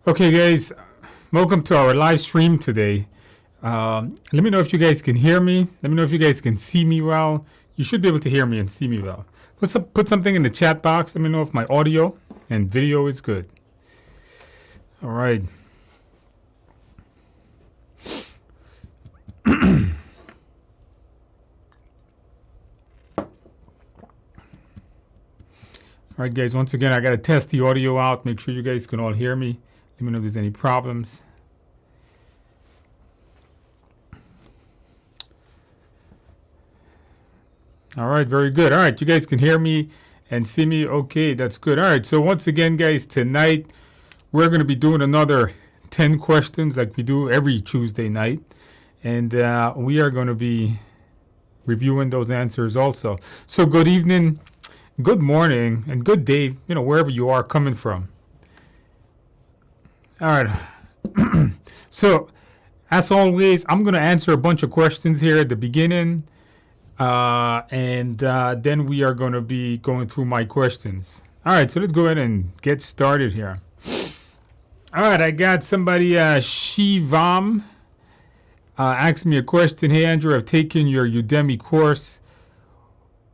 Okay, guys, welcome to our live stream today. Let me know if you guys can hear me. Let me know if you guys can see me well. You should be able to hear me and see me well. Put something in the chat box. Let me know if my audio and video is good. All right. All right, guys, once again, I got to test the audio out. Make sure you guys can all hear me. Let me know if there's any problems. All right, very good. All right, you guys can hear me and see me. Okay, that's good. All right, so once again, guys, tonight we're going to be doing another 10 questions like we do every Tuesday night. And we are going to be reviewing those answers also. So good evening, good morning, and good day, wherever you are coming from. All right. So, as always, I'm going to answer a bunch of questions here at the beginning. And then we are going to be going through my questions. All right, so let's go ahead and get started here. All right, I got somebody, Shivam, asked me a question. Hey, Andrew, I've taken your Udemy course.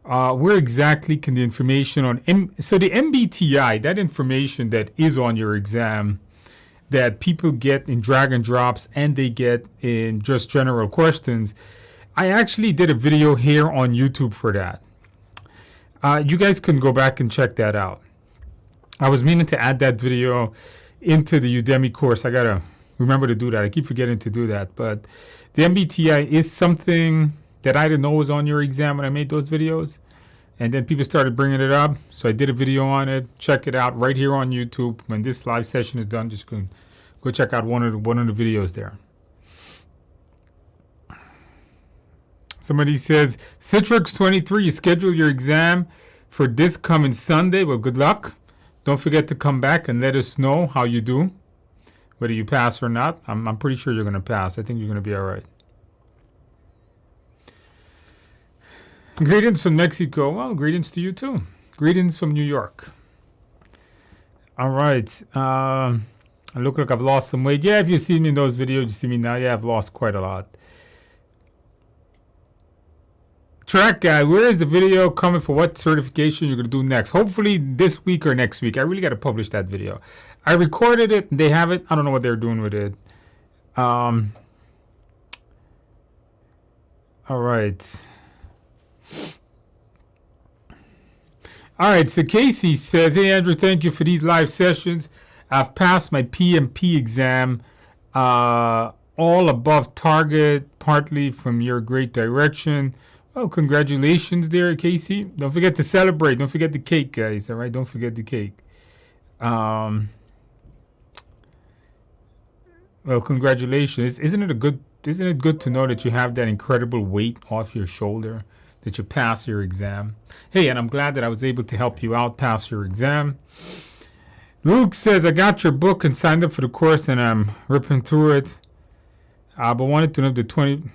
Where exactly can the information on... So the MBTI, that information that is on your exam, that people get in drag and drops and they get in just general questions, I actually did a video here on YouTube for that. You guys can go back and check that out. I was meaning to add that video into the Udemy course. I got to remember to do that. I keep forgetting to do that. But the MBTI is something that I didn't know was on your exam when I made those videos. And then people started bringing it up. So I did a video on it. Check it out right here on YouTube. When this live session is done, just go check out one of the videos there. Somebody says, Citrix 23, you schedule your exam for this coming Sunday. Well, good luck. Don't forget to come back and let us know how you do, whether you pass or not. I'm pretty sure you're going to pass. I think you're going to be all right. Greetings from Mexico. Well, greetings to you too. Greetings from New York. All right. I look like I've lost some weight. Yeah, if you see me in those videos, you see me now. Yeah, I've lost quite a lot. Track guy, where is the video coming for what certification you're going to do next? Hopefully this week or next week. I really got to publish that video. I recorded it. They have it. I don't know what they're doing with it. All right. All right. So Casey says, hey, Andrew, thank you for these live sessions. I've passed my PMP exam. All above target, partly from your great direction. Well, congratulations there, Casey. Don't forget to celebrate. Don't forget the cake, guys. All right, don't forget the cake. Well, congratulations. Isn't it good to know that you have that incredible weight off your shoulder, that you pass your exam? Hey, and I'm glad that I was able to help you out pass your exam. Luke says, I got your book and signed up for the course, and I'm ripping through it. But wanted to know the 20...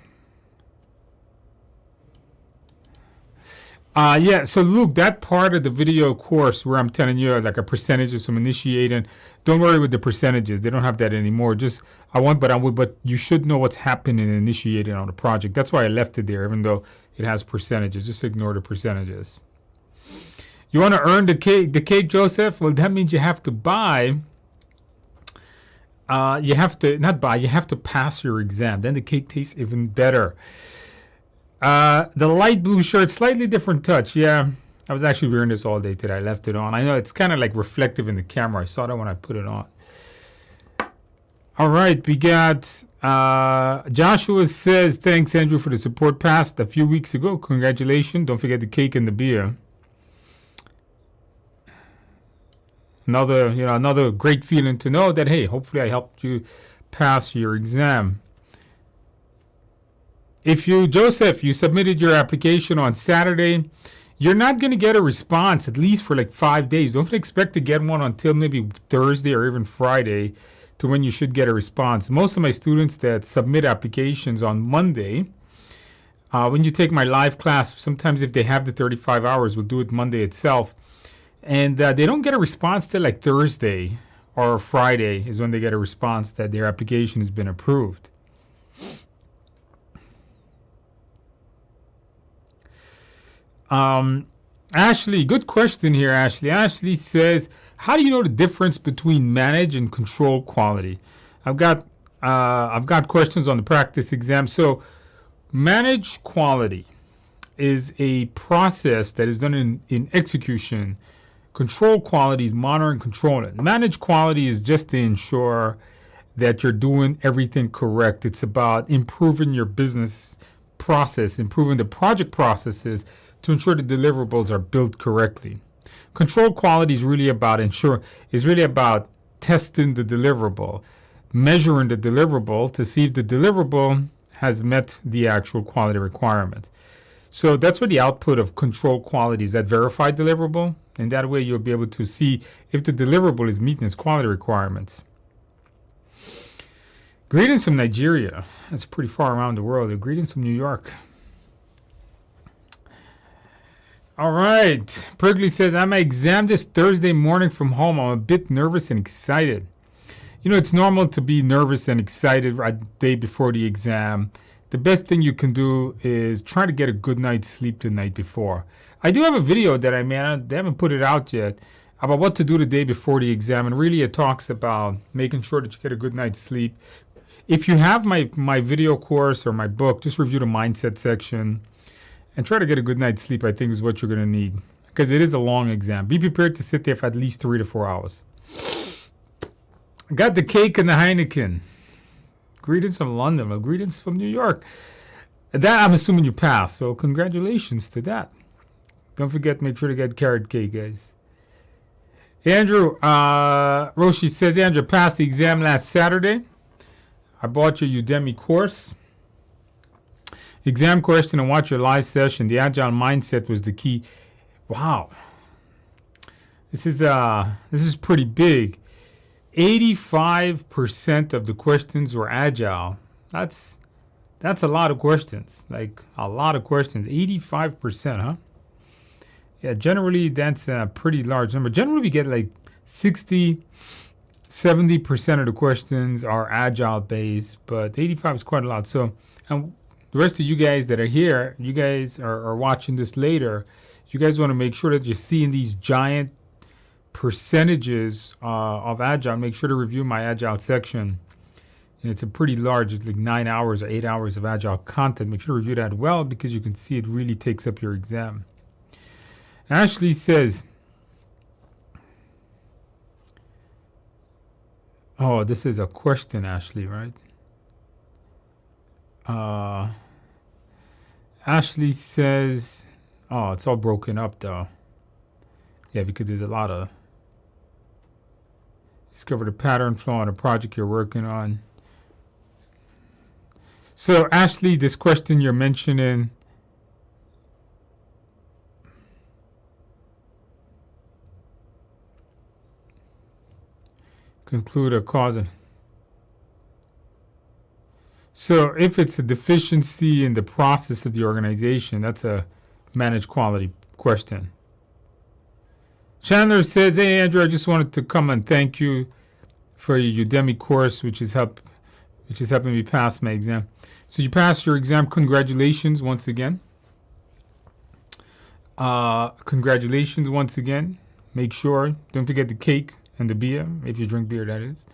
Yeah, so Luke, that part of the video course where I'm telling you like a percentage of some initiating, don't worry with the percentages. They don't have that anymore. But you should know what's happening and initiating on the project. That's why I left it there, even though it has percentages. Just ignore the percentages. You want to earn the cake, Joseph? Well, that means you have to buy. You have to pass your exam. Then the cake tastes even better. The light blue shirt, slightly different touch. Yeah, I was actually wearing this all day today. I left it on. I know it's kind of like reflective in the camera. I saw that when I put it on. All right, we got Joshua says, thanks, Andrew, for the support passed a few weeks ago. Congratulations. Don't forget the cake and the beer. Another great feeling to know that, hey, hopefully I helped you pass your exam. If Joseph, you submitted your application on Saturday, you're not going to get a response, at least for like 5 days. Don't expect to get one until maybe Thursday or even Friday to when you should get a response. Most of my students that submit applications on Monday, when you take my live class, sometimes if they have the 35 hours, we'll do it Monday itself. And they don't get a response till like Thursday or Friday is when they get a response that their application has been approved. Ashley, good question here, Ashley. Ashley says, how do you know the difference between manage and control quality? I've got questions on the practice exam. So manage quality is a process that is done in execution. Control quality is monitor and control it. Manage quality is just to ensure that you're doing everything correct. It's about improving your business process, improving the project processes to ensure the deliverables are built correctly. Control quality is really about testing the deliverable, measuring the deliverable to see if the deliverable has met the actual quality requirements. So that's what the output of control quality is, that verified deliverable. And that way you'll be able to see if the deliverable is meeting its quality requirements. Greetings from Nigeria. That's pretty far around the world. Greetings from New York. All right. Prigley says, I'm at exam this Thursday morning from home. I'm a bit nervous and excited. You know, it's normal to be nervous and excited a day before the exam. The best thing you can do is try to get a good night's sleep the night before. I do have a video that they haven't put it out yet, about what to do the day before the exam. And really it talks about making sure that you get a good night's sleep. If you have my video course or my book, just review the mindset section and try to get a good night's sleep, I think is what you're going to need. Because it is a long exam. Be prepared to sit there for at least 3 to 4 hours. I got the cake and the Heineken. Greetings from London. Well, greetings from New York. That I'm assuming you passed. Well, congratulations to that. Don't forget, make sure to get carrot cake, guys. Andrew, Roshi says, Andrew, passed the exam last Saturday. I bought your Udemy course. Exam question and watch your live session. The Agile mindset was the key. Wow. This is pretty big. 85% of the questions were Agile. That's a lot of questions. Like a lot of questions. 85%, huh? Yeah, generally that's a pretty large number. Generally we get like 60, 70% of the questions are Agile based, but 85 is quite a lot. So, and the rest of you guys that are here, you guys are watching this later, you guys want to make sure that you're seeing these giant percentages of Agile. Make sure to review my Agile section. And it's a pretty large, like 9 hours or 8 hours of Agile content. Make sure to review that well because you can see it really takes up your exam. Ashley says, oh, this is a question, Ashley, right? Ashley says, oh, it's all broken up though. Yeah, because there's a lot of discover the pattern flow on a project you're working on. So Ashley, this question you're mentioning, conclude a cause. So if it's a deficiency in the process of the organization, that's a managed quality question. Chandler says, hey, Andrew, I just wanted to come and thank you for your Udemy course, which is helping me pass my exam. So you passed your exam. Congratulations once again. Congratulations once again. Make sure, don't forget the cake and the beer, if you drink beer, that is.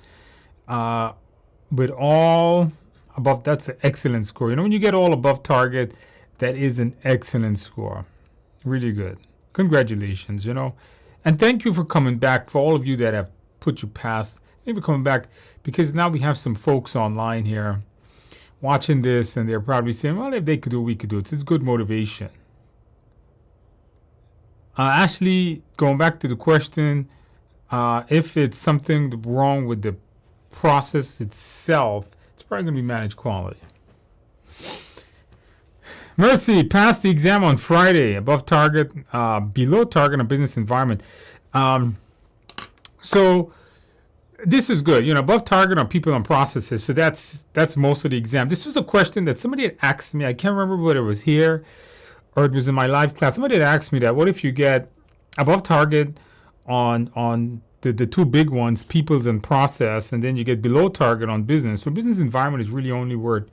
But all above, that's an excellent score. You know, when you get all above target, that is an excellent score. Really good. Congratulations, you know. And thank you for coming back, for all of you that have put you past. Thank you for coming back, because now we have some folks online here watching this, and they're probably saying, well, if they could do it, we could do it. So it's good motivation. Ashley, going back to the question, if it's something wrong with the process itself, it's probably going to be managed quality. Mercy, passed the exam on Friday, above target, below target on business environment. So this is good, you know, above target on people and processes. So that's most of the exam. This was a question that somebody had asked me. I can't remember whether it was here or it was in my live class. Somebody had asked me that, what if you get above target on the two big ones, people's and process, and then you get below target on business. So business environment is really only worth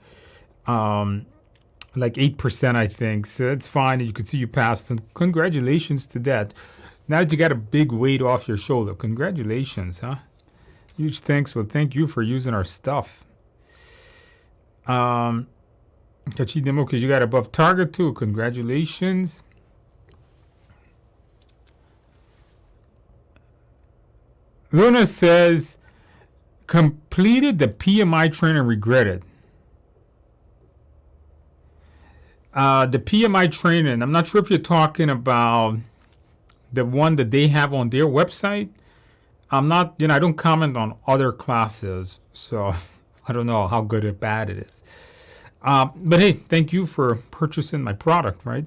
like 8%, I think. So it's fine. You can see you passed, and congratulations to that. Now that you got a big weight off your shoulder, congratulations, huh? Huge thanks. Well, thank you for using our stuff. Kachi demo, because you got above target too. Congratulations. Luna says, completed the PMI training, regretted. The PMI training, I'm not sure if you're talking about the one that they have on their website. I'm not, I don't comment on other classes, so I don't know how good or bad it is. But hey, thank you for purchasing my product, right?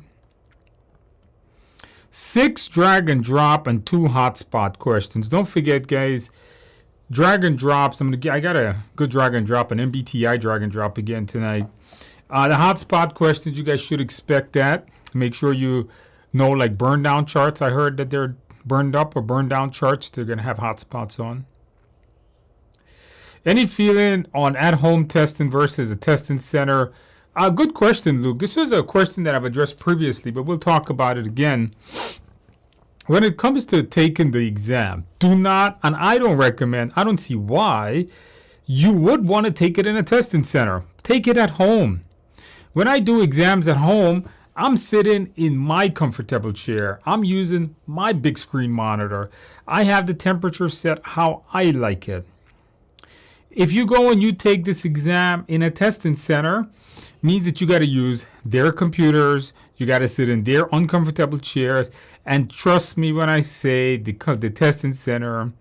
6 drag and drop and 2 hotspot questions. Don't forget, guys, drag and drops. I got a good drag and drop, an MBTI drag and drop again tonight. The hotspot questions, you guys should expect that. Make sure you know, like burn down charts. I heard that they're burned up or burned down charts. They're going to have hotspots on. Any feeling on at-home testing versus a testing center? Good question, Luke. This was a question that I've addressed previously, but we'll talk about it again. When it comes to taking the exam, do not, and I don't see why you would want to take it in a testing center. Take it at home. When I do exams at home, I'm sitting in my comfortable chair. I'm using my big screen monitor. I have the temperature set how I like it. If you go and you take this exam in a testing center, means that you got to use their computers, you got to sit in their uncomfortable chairs, and trust me when I say the testing center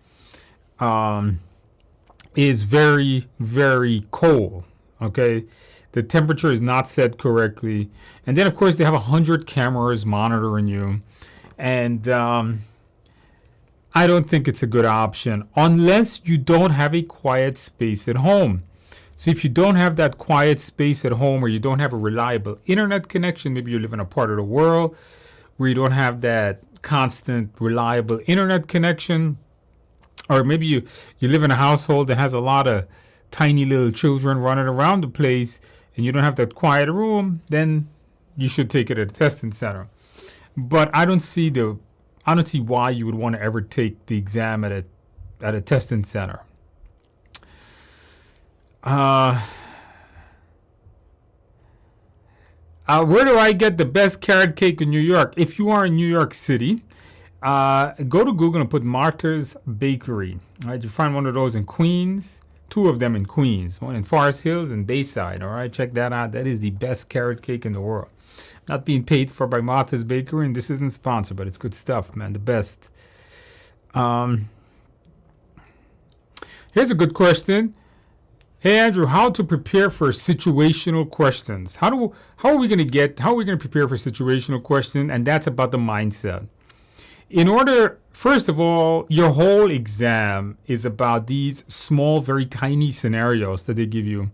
is very, very cold, okay? The temperature is not set correctly. And then, of course, they have 100 cameras monitoring you. And I don't think it's a good option unless you don't have a quiet space at home. So if you don't have that quiet space at home, or you don't have a reliable internet connection, maybe you live in a part of the world where you don't have that constant, reliable internet connection, or maybe you live in a household that has a lot of tiny little children running around the place, and you don't have that quiet room, then you should take it at a testing center. But I don't see why you would want to ever take the exam at a testing center. Where do I get the best carrot cake in New York? If you are in New York City, go to Google and put Martha's Bakery. All right, you find one of those in Queens. 2 of them in Queens, one in Forest Hills and Bayside. All right, check that out. That is the best carrot cake in the world. Not being paid for by Martha's Bakery, and this isn't sponsored, but it's good stuff, man. The best. Here's a good question. Hey Andrew, how to prepare for situational questions? How are we going to prepare for situational questions? And that's about the mindset. First of all, your whole exam is about these small, very tiny scenarios that they give you.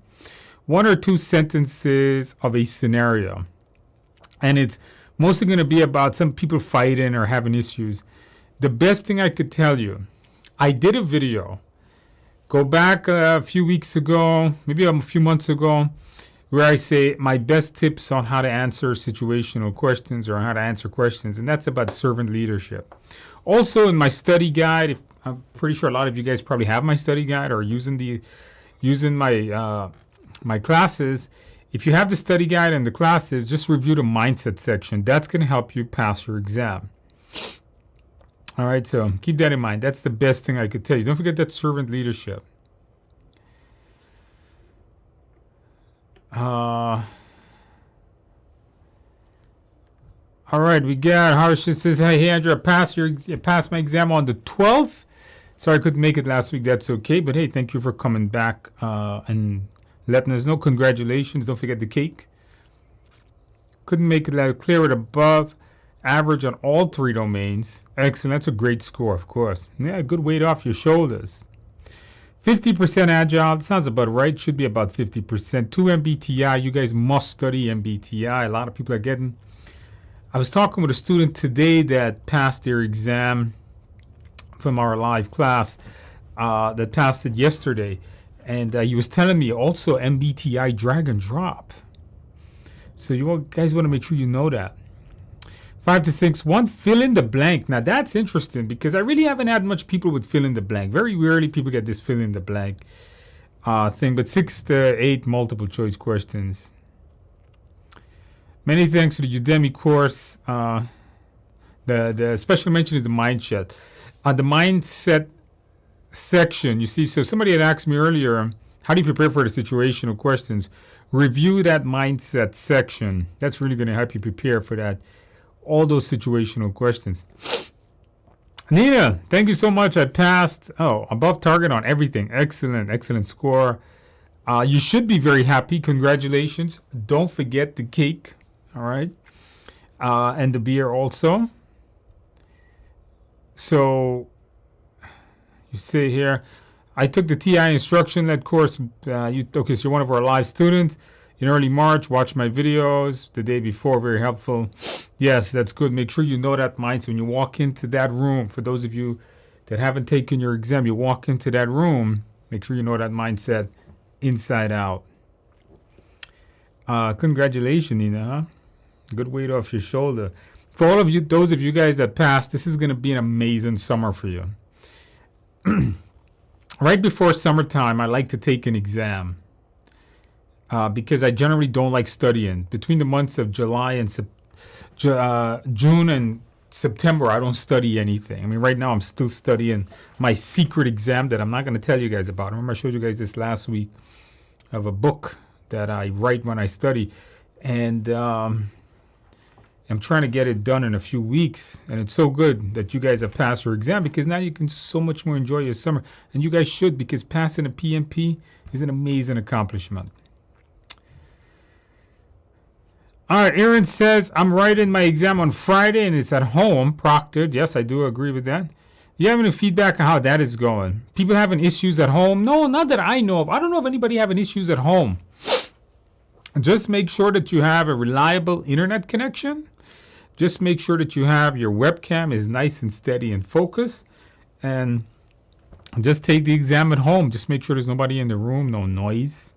1 or 2 sentences of a scenario. And it's mostly going to be about some people fighting or having issues. The best thing I could tell you, I did a video. Go back a few weeks ago, maybe a few months ago, where I say my best tips on how to answer situational questions or how to answer questions, and that's about servant leadership. Also, in my study guide, I'm pretty sure a lot of you guys probably have my study guide or using my my classes. If you have the study guide and the classes, just review the mindset section. That's going to help you pass your exam. All right, so keep that in mind. That's the best thing I could tell you. Don't forget that servant leadership. All right, we got Harsh says, hey Andrew, I passed my exam on the 12th. Sorry I couldn't make it last week. That's okay. But hey, thank you for coming back and letting us know. Congratulations. Don't forget the cake. Couldn't make it clear it above average on all 3 domains. Excellent. That's a great score, of course. Yeah, good weight off your shoulders. 50% Agile. That sounds about right. Should be about 50%. 2 MBTI. You guys must study MBTI. A lot of people are getting. I was talking with a student today that passed their exam from our live class that passed it yesterday. And he was telling me also MBTI drag and drop. So guys want to make sure you know that. 5 to 6, 1, fill in the blank. Now that's interesting because I really haven't had much people with fill in the blank. Very rarely people get this fill in the blank thing. But 6 to 8 multiple choice questions. Many thanks to the Udemy course. The special mention is the mindset. The mindset section, you see, so somebody had asked me earlier, how do you prepare for the situational questions? Review that mindset section. That's really going to help you prepare for that. All those situational questions. Nina, thank you so much. I passed, above target on everything. Excellent score. You should be very happy. Congratulations. Don't forget the cake. All right. And the beer also. So you say here, I took the TI instruction-led course. So you're one of our live students. In early March, watch my videos the day before, very helpful. Yes, that's good. Make sure you know that mindset. When you walk into that room, for those of you that haven't taken your exam, you walk into that room, make sure you know that mindset inside out. Congratulations, Nina, huh? Good weight off your shoulder. For all of you, those of you guys that passed, this is going to be an amazing summer for you. Right before summertime, I like to take an exam. Because I generally don't like studying. Between the months of July and June and September, I don't study anything. I mean, right now I'm still studying my secret exam that I'm not going to tell you guys about. I remember I showed you guys this last week of a book that I write when I study. And I'm trying to get it done in a few weeks. And it's so good that you guys have passed your exam because now you can so much more enjoy your summer. And you guys should, because passing a PMP is an amazing accomplishment. All right, Aaron says, I'm writing my exam on Friday and it's at home, proctored. Yes, I do agree with that. Do you have any feedback on how that is going? People having issues at home? No, not that I know of. I don't know of anybody having issues at home. Just make sure that you have a reliable internet connection. Just make sure that you have your webcam is nice and steady and focused. And just take the exam at home. Just make sure there's nobody in the room, no noise.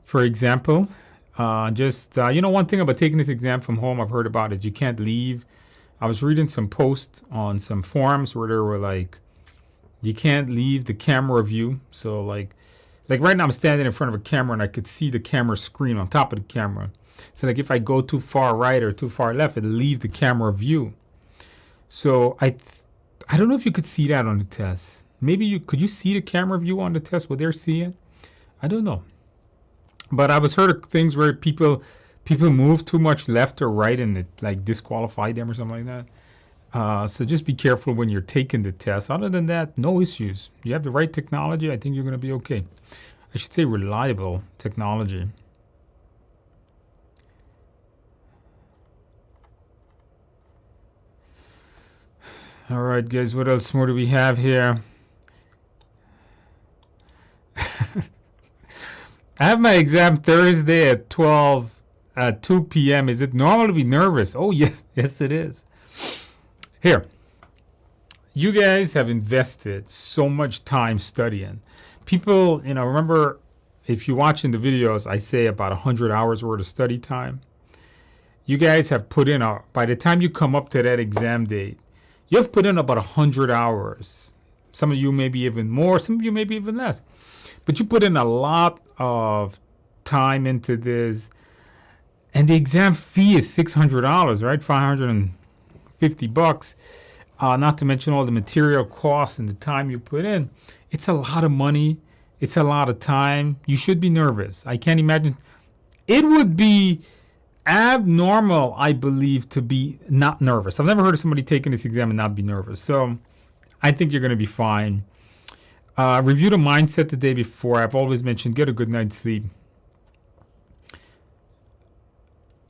For example. One thing about taking this exam from home I've heard about it, you can't leave. I was reading some posts on some forums where they were like, you can't leave the camera view. So like right now I'm standing in front of a camera and I could see the camera screen on top of the camera. So like if I go too far right or too far left, it'll leave the camera view. So I don't know if you could see that on the test. Maybe could you see the camera view on the test, what they're seeing? I don't know. But I was heard of things where people move too much left or right and it like disqualified them or something like that. So just be careful when you're taking the test. Other than that, no issues. You have the right technology. I think you're going to be okay. I should say reliable technology. All right, guys, what else more do we have here? I have my exam Thursday at 2 p.m. Is it normal to be nervous? Oh, yes. Yes, it is. Here. You guys have invested so much time studying. People, remember, if you're watching the videos, I say about 100 hours worth of study time. You guys have put in, by the time you come up to that exam date, you have put in about 100 hours. Some of you maybe even more, some of you maybe even less. But you put in a lot of time into this. And the exam fee is $600, right? $550. Not to mention all the material costs and the time you put in. It's a lot of money. It's a lot of time. You should be nervous. I can't imagine. It would be abnormal, I believe, to be not nervous. I've never heard of somebody taking this exam and not be nervous. So I think you're going to be fine. Review the mindset the day before. I've always mentioned get a good night's sleep.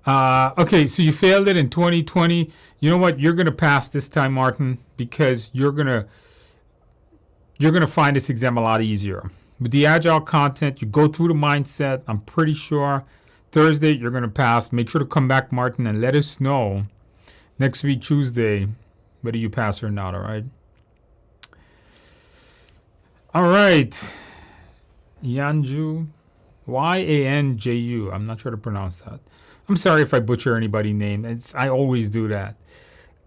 Okay, so you failed it in 2020. You know what? You're going to pass this time, Martin, because you're going to find this exam a lot easier. With the Agile content, you go through the mindset. I'm pretty sure Thursday you're going to pass. Make sure to come back, Martin, and let us know next week, Tuesday, whether you pass or not, all right? All right. Yanju. Yanju. I'm not sure to pronounce that. I'm sorry if I butcher anybody's name. I always do that.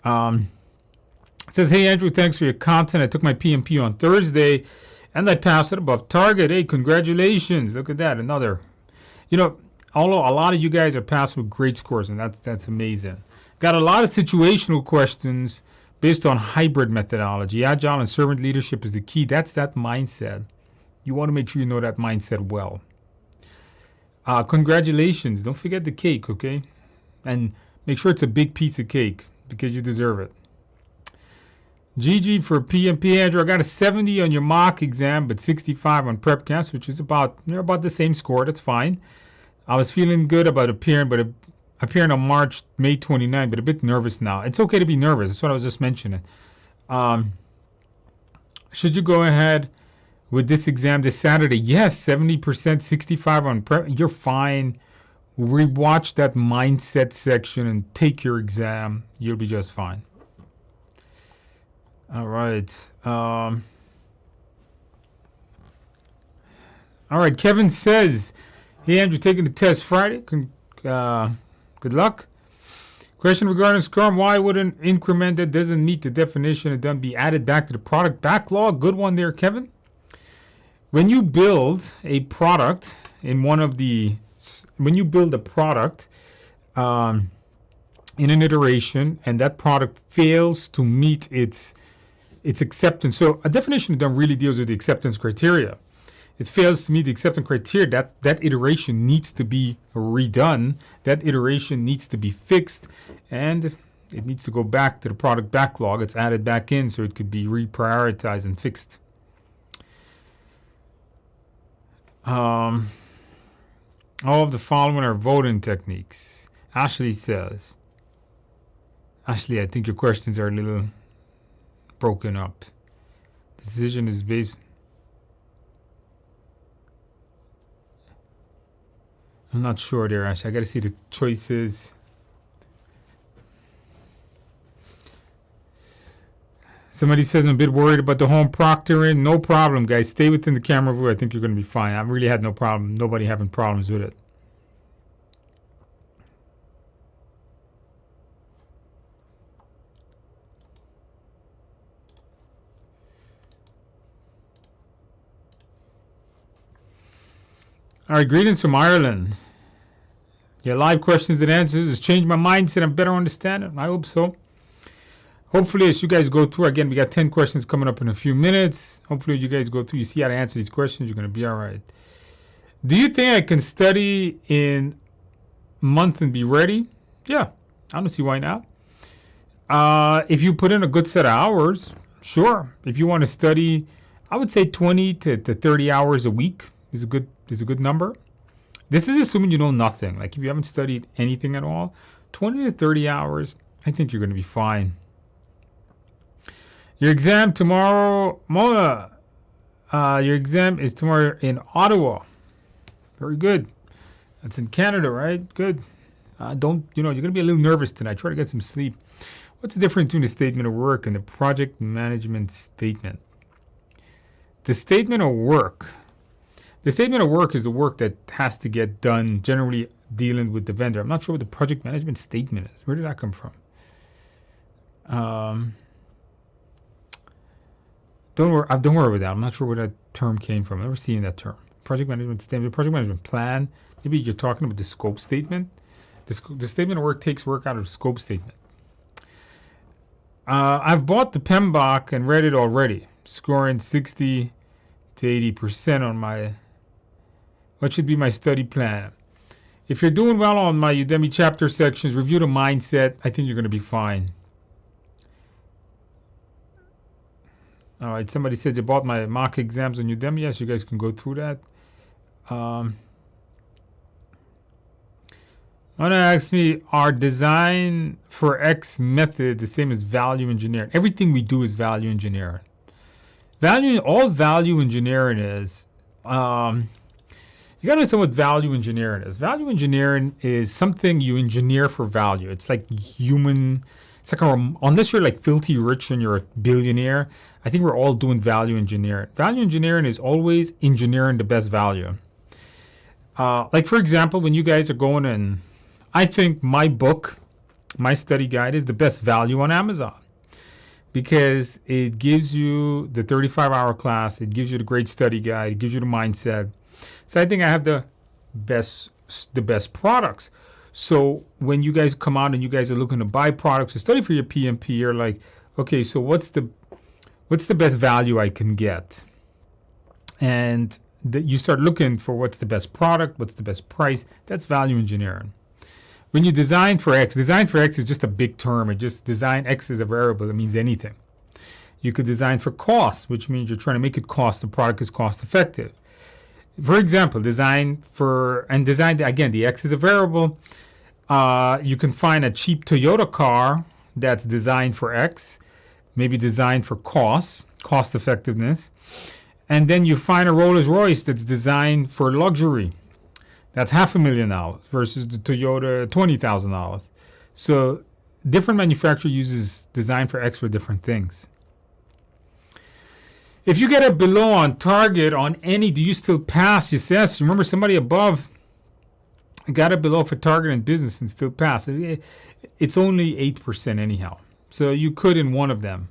It says, hey, Andrew, thanks for your content. I took my PMP on Thursday, and I passed it above target. Hey, congratulations. Look at that. Another. Although a lot of you guys are passing with great scores, and that's amazing. Got a lot of situational questions based on hybrid methodology. Agile and servant leadership is the key. That's that mindset. You want to make sure you know that mindset well. Congratulations. Don't forget the cake, okay? And make sure it's a big piece of cake because you deserve it. GG for PMP, Andrew. I got a 70 on your mock exam, but 65 on PrepCast, which is about the same score. That's fine. I was feeling good about appearing on May 29, but a bit nervous now. It's okay to be nervous. That's what I was just mentioning. Should you go ahead with this exam this Saturday? Yes, 70%, 65 on prep. You're fine. Rewatch that mindset section and take your exam. You'll be just fine. All right. All right. Kevin says, hey, Andrew, taking the test Friday. Good luck. Question regarding Scrum. Why would an increment that doesn't meet the definition and then be added back to the product backlog? Good one there, Kevin. When you build a product when you build a product in an iteration and that product fails to meet its acceptance. So a definition done really deals with the acceptance criteria. It fails to meet the acceptance criteria, that iteration needs to be redone. That iteration needs to be fixed, and it needs to go back to the product backlog. It's added back in so it could be reprioritized and fixed. All of the following are voting techniques. Ashley says. Ashley, I think your questions are a little broken up. The decision is based. I'm not sure there, Ashley. I got to see the choices. Somebody says I'm a bit worried about the home proctoring. No problem, guys. Stay within the camera view. I think you're going to be fine. I really had no problem. Nobody having problems with it. All right, greetings from Ireland. Your live questions and answers has changed my mindset and better understand it. I hope so. Hopefully, as you guys go through, again, we got 10 questions coming up in a few minutes. Hopefully, you guys go through, you see how to answer these questions, you're going to be all right. Do you think I can study in a month and be ready? Yeah, I don't see why not. If you put in a good set of hours, sure. If you want to study, I would say 20 to 30 hours a week is a good number. This is assuming you know nothing. Like if you haven't studied anything at all, 20 to 30 hours, I think you're going to be fine. Your exam tomorrow, Mona. Your exam is tomorrow in Ottawa. Very good. That's in Canada, right? Good. You're going to be a little nervous tonight. Try to get some sleep. What's the difference between the statement of work and the project management statement? The statement of work. The statement of work is the work that has to get done, generally dealing with the vendor. I'm not sure what the project management statement is. Where did that come from? Don't worry about that. I'm not sure where that term came from. I've never seen that term. Project management statement, project management plan. Maybe you're talking about the scope statement. The statement of work takes work out of the scope statement. I've bought the PMBOK and read it already, scoring 60 to 80% on what should be my study plan. If you're doing well on my Udemy chapter sections, review the mindset. I think you're going to be fine. All right, somebody says they bought my mock exams on Udemy. Yes, you guys can go through that. Want to ask me, are design for X method the same as value engineering? Everything we do is value engineering. All value engineering is, you got to understand what value engineering is. Value engineering is something you engineer for value. It's like human It's like unless you're like filthy rich and you're a billionaire, I think we're all doing value engineering. Value engineering is always engineering the best value. Like for example, when you guys are going in, I think my book, my study guide is the best value on Amazon because it gives you the 35-hour class, it gives you the great study guide, it gives you the mindset. So I think I have the best products. So when you guys come out and you guys are looking to buy products or study for your PMP, you're like, okay, so what's the best value I can get? And you start looking for what's the best product, what's the best price. That's value engineering. When you design for X is just a big term. It just design X is a variable. It means anything. You could design for cost, which means you're trying to make it the product is cost effective. For example, again, the X is a variable. You can find a cheap Toyota car that's designed for X, maybe designed for cost effectiveness. And then you find a Rolls Royce that's designed for luxury. That's $500,000 versus the Toyota $20,000. So different manufacturer uses design for X for different things. If you get it below on target on any, do you still pass? Yes. Remember somebody above got it below for target in business and still pass. It's only 8% anyhow. So you could in one of them.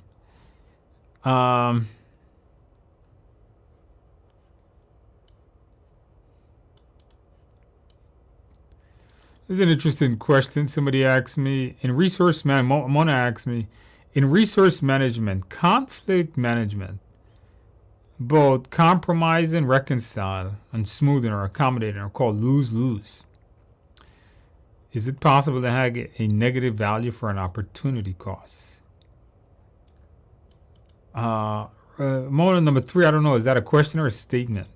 This is an interesting question. Somebody asked me, in resource management, conflict management, both compromise and reconcile and smoothing or accommodating are called lose-lose. Is it possible to have a negative value for an opportunity cost? Moment number 3, I don't know, is that a question or a statement?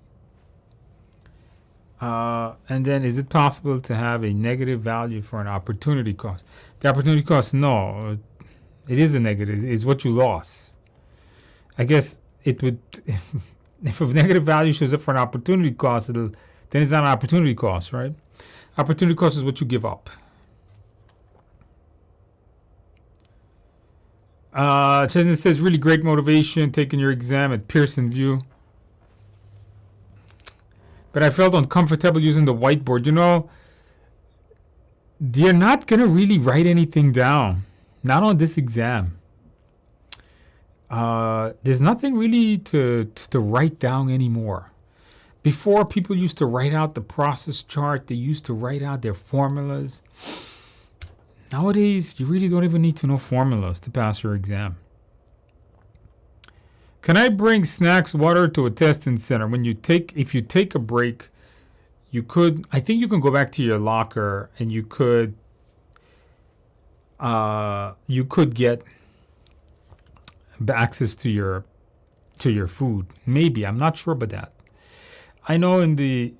And then, is it possible to have a negative value for an opportunity cost? The opportunity cost, no. It is a negative. It's what you lost. I guess it would, if a negative value shows up for an opportunity cost, then it's not an opportunity cost, right? Opportunity cost is what you give up. Chesney says, really great motivation taking your exam at Pearson VUE. But I felt uncomfortable using the whiteboard. You know, you're not going to really write anything down. Not on this exam. There's nothing really to write down anymore. Before, people used to write out the process chart. They used to write out their formulas. Nowadays, you really don't even need to know formulas to pass your exam. Can I bring snacks, water to a testing center? If you take a break, I think you can go back to your locker and you could get access to your food. Maybe, I'm not sure about that. I know in the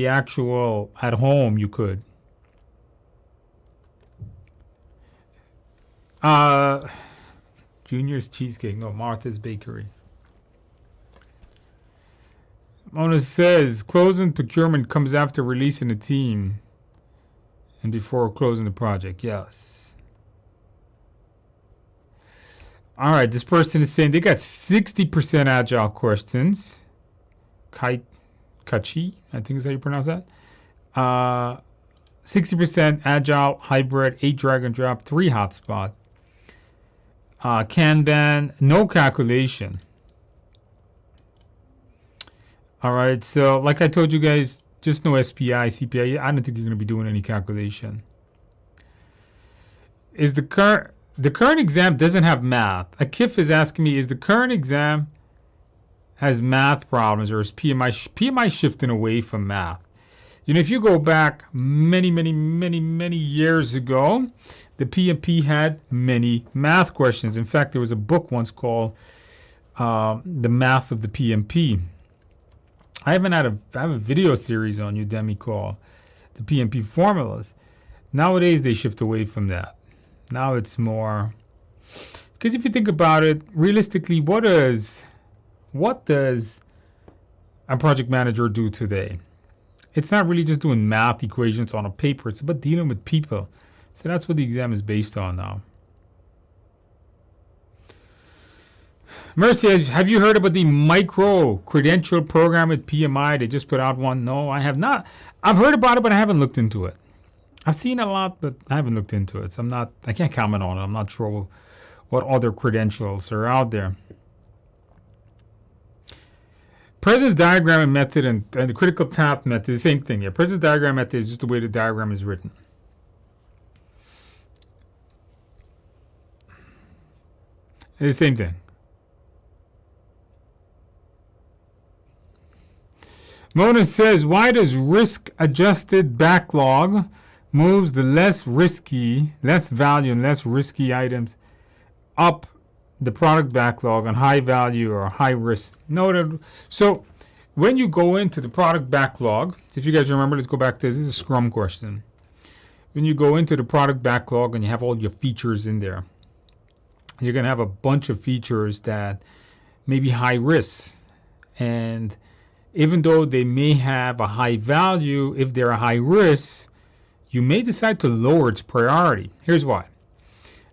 actual at home you could. Junior's Cheesecake, no, Martha's Bakery. Mona says, closing procurement comes after releasing a team and before closing the project. Yes. All right, this person is saying they got 60% Agile questions. Kachi, I think is how you pronounce that. 60% Agile, hybrid, 8 drag and drop, 3 hotspot. Kanban, no calculation. All right, so like I told you guys, just no SPI, CPI. I don't think you're going to be doing any calculation. Is the current exam doesn't have math? Akif is asking me, is the current exam has math problems, or is PMI shifting away from math? You know, if you go back many years ago, the PMP had many math questions. In fact, there was a book once called The Math of the PMP. I have a video series on Udemy called The PMP Formulas. Nowadays, they shift away from that. Now it's more, because if you think about it, realistically, what does a project manager do today? It's not really just doing math equations on a paper. It's about dealing with people. So that's what the exam is based on now. Mercy, have you heard about the micro credential program at PMI? They just put out one. No, I have not. I've heard about it, but I haven't looked into it. I've seen a lot, but I haven't looked into it. So I can't comment on it. I'm not sure what other credentials are out there. Presence diagram method and the critical path method, the same thing. Yeah, presence diagram method is just the way the diagram is written. It's the same thing. Mona says, why does risk-adjusted backlog moves the less value and less risky items up the product backlog on high value or high risk? So when you go into the product backlog, if you guys remember, let's go back to this is a Scrum question. When you go into the product backlog and you have all your features in there, you're going to have a bunch of features that may be high risk. And even though they may have a high value, if they're a high risk, you may decide to lower its priority. Here's why.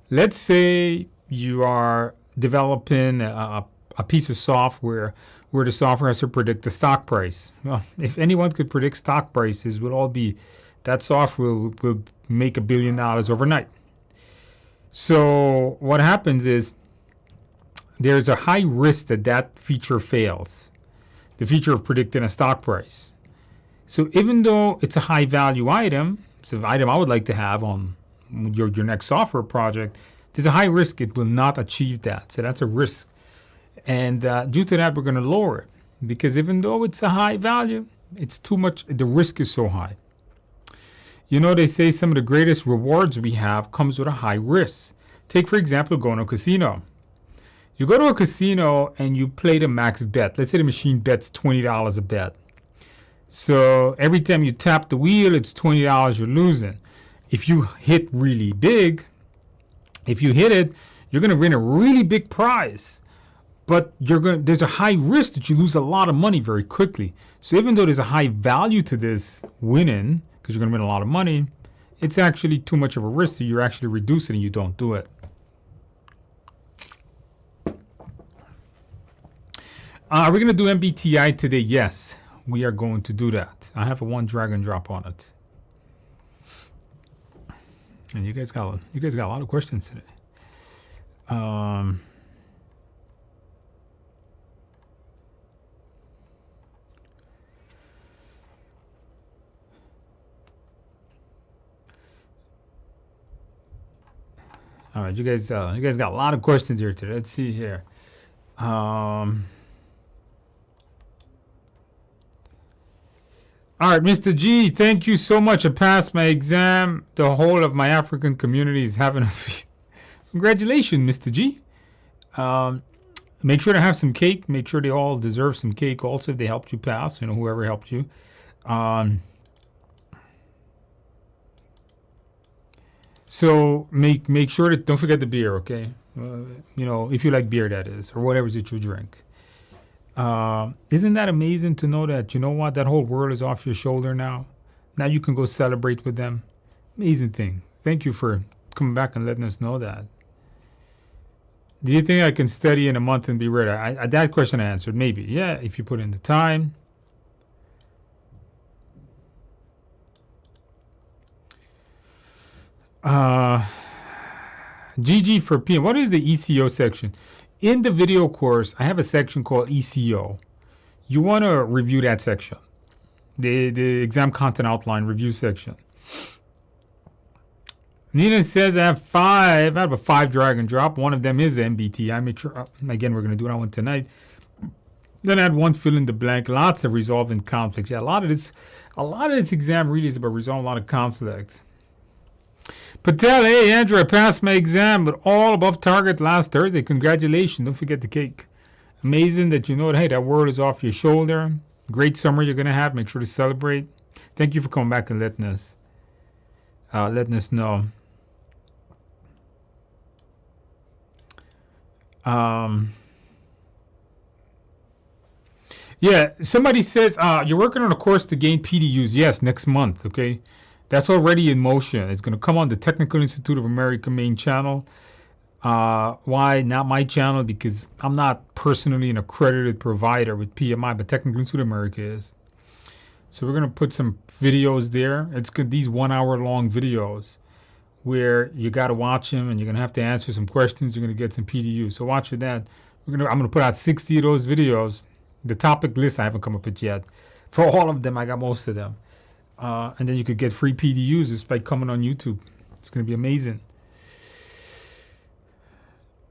Let's say you are developing a piece of software where the software has to predict the stock price. Well, if anyone could predict stock prices, would all be that software will make $1 billion overnight. So what happens is there's a high risk that feature fails. The feature of predicting a stock price. So even though it's a high value item, it's an item I would like to have on your next software project, there's a high risk it will not achieve that. So that's a risk. And due to that, we're going to lower it. Because even though it's a high value, it's too much, the risk is so high. You know, they say some of the greatest rewards we have comes with a high risk. Take, for example, going to a casino. You go to a casino and you play the max bet. Let's say the machine bets $20 a bet. So every time you tap the wheel, it's $20 you're losing. If you hit really big, if you hit it, you're going to win a really big prize. But there's a high risk that you lose a lot of money very quickly. So even though there's a high value to this winning, because you're going to win a lot of money, it's actually too much of a risk that you're actually reducing and you don't do it. Are we going to do MBTI today? Yes, we are going to do that. I have a one drag and drop on it. And you guys got a lot of questions today. All right, you guys got a lot of questions here today. Let's see here. All right, Mr. G, thank you so much. I passed my exam. The whole of my African community is having a congratulations, Mr. G. Make sure to have some cake. Make sure they all deserve some cake also if they helped you pass, whoever helped you. So make sure that don't forget the beer, okay? If you like beer, that is, or whatever that you drink. Isn't that amazing to know that, that whole world is off your shoulder now? Now you can go celebrate with them. Amazing thing. Thank you for coming back and letting us know that. Do you think I can study in a month and be ready? That question I answered. Maybe. Yeah, if you put in the time. GG for PM. What is the ECO section? In the video course, I have a section called ECO. You want to review that section. The exam content outline review section. Nina says I have a 5 drag and drop. One of them is the MBTI. Make sure, again, we're going to do that one tonight. Then I had one fill in the blank. Lots of resolving conflicts. Yeah, a lot of this exam really is about resolving a lot of conflict. Patel, hey, Andrew, I passed my exam, but all above target last Thursday. Congratulations. Don't forget the cake. Amazing that hey, that world is off your shoulder. Great summer you're going to have. Make sure to celebrate. Thank you for coming back and letting us know. Yeah, somebody says you're working on a course to gain PDUs. Yes, next month, okay? That's already in motion. It's going to come on the Technical Institute of America main channel. Why not my channel? Because I'm not personally an accredited provider with PMI, but Technical Institute of America is. So we're going to put some videos there. It's good, these 1 hour long videos where you got to watch them and you're going to have to answer some questions. You're going to get some PDU. So watch for that. I'm going to put out 60 of those videos. The topic list I haven't come up with yet. For all of them, I got most of them. And then you could get free PDUs just by coming on YouTube. It's going to be amazing.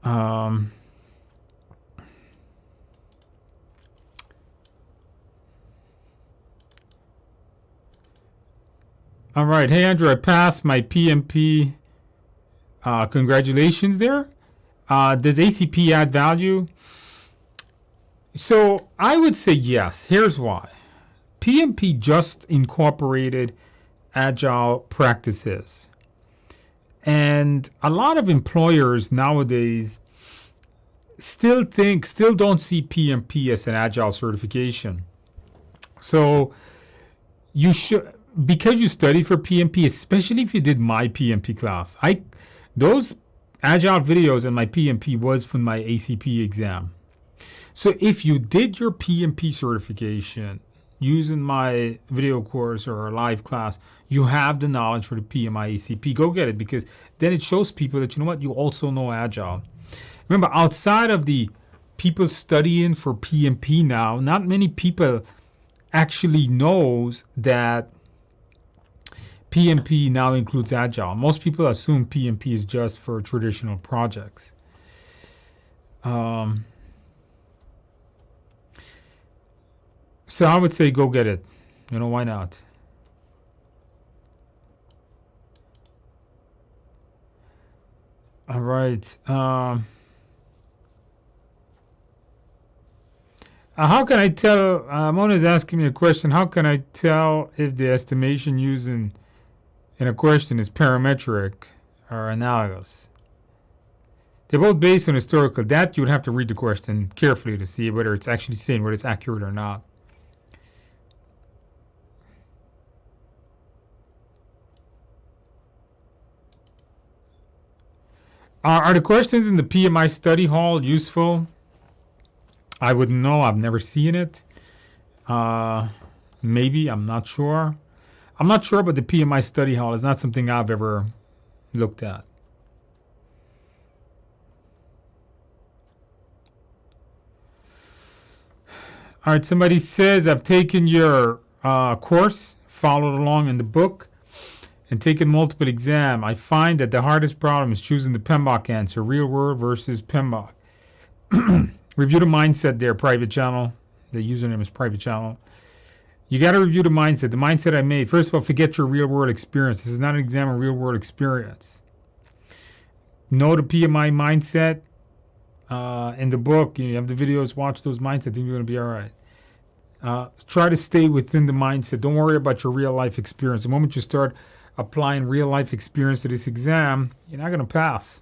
All right. Hey, Andrew, I passed my PMP. Congratulations there. Does ACP add value? So I would say yes. Here's why. PMP just incorporated Agile practices. And a lot of employers nowadays still don't see PMP as an Agile certification. So you should, because you studied for PMP, especially if you did my PMP class, those Agile videos in my PMP was from my ACP exam. So if you did your PMP certification using my video course or a live class, you have the knowledge for the PMI ACP. Go get it, because then it shows people that, you know what, you also know Agile. Remember, outside of the people studying for PMP now, not many people actually knows that PMP now includes Agile. Most people assume PMP is just for traditional projects. So I would say go get it. You know, why not? All right. How can I tell? Mona is asking me a question. How can I tell if the estimation used in a question is parametric or analogous? They're both based on historical. That you would have to read the question carefully to see whether it's actually saying whether it's accurate or not. Are the questions in the PMI study hall useful? I wouldn't know. I've never seen it. Maybe. I'm not sure. I'm not sure about the PMI study hall. It's not something I've ever looked at. All right. Somebody says, I've taken your course, followed along in the book, and taken multiple exams. I find that the hardest problem is choosing the PMBOK answer, real world versus PMBOK. Review the mindset there, private channel. The username is private channel. You got to review the mindset. The mindset I made. First of all, forget your real world experience. This is not an exam of real world experience. Know the PMI mindset. In the book, you have the videos, watch those mindsets, then you're going to be all right. Try to stay within the mindset. Don't worry about your real life experience. The moment you start applying real life experience to this exam, you're not going to pass.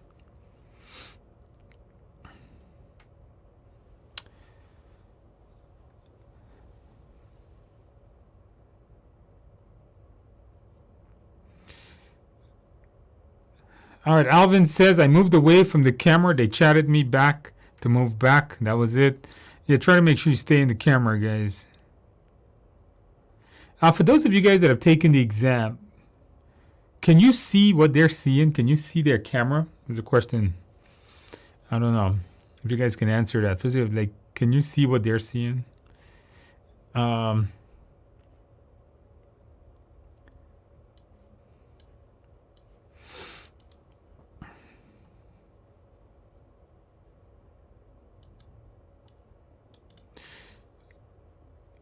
All right, Alvin says, I moved away from the camera. They chatted me back to move back. That was it. Yeah, try to make sure you stay in the camera, guys. For those of you guys that have taken the exam, can you see what they're seeing? Can you see their camera? There's a question. I don't know if you guys can answer that. Like, can you see what they're seeing?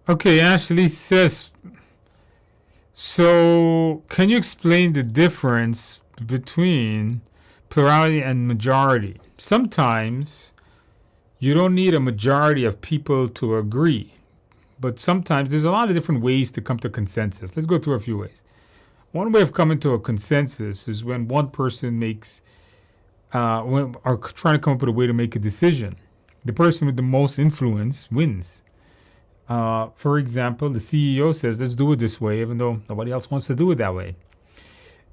Okay, Ashley says, so can you explain the difference between plurality and majority? Sometimes you don't need a majority of people to agree, but sometimes there's a lot of different ways to come to consensus. Let's go through a few ways. One way of coming to a consensus is when one person makes, are trying to come up with a way to make a decision. The person with the most influence wins. For example, the CEO says, let's do it this way, even though nobody else wants to do it that way.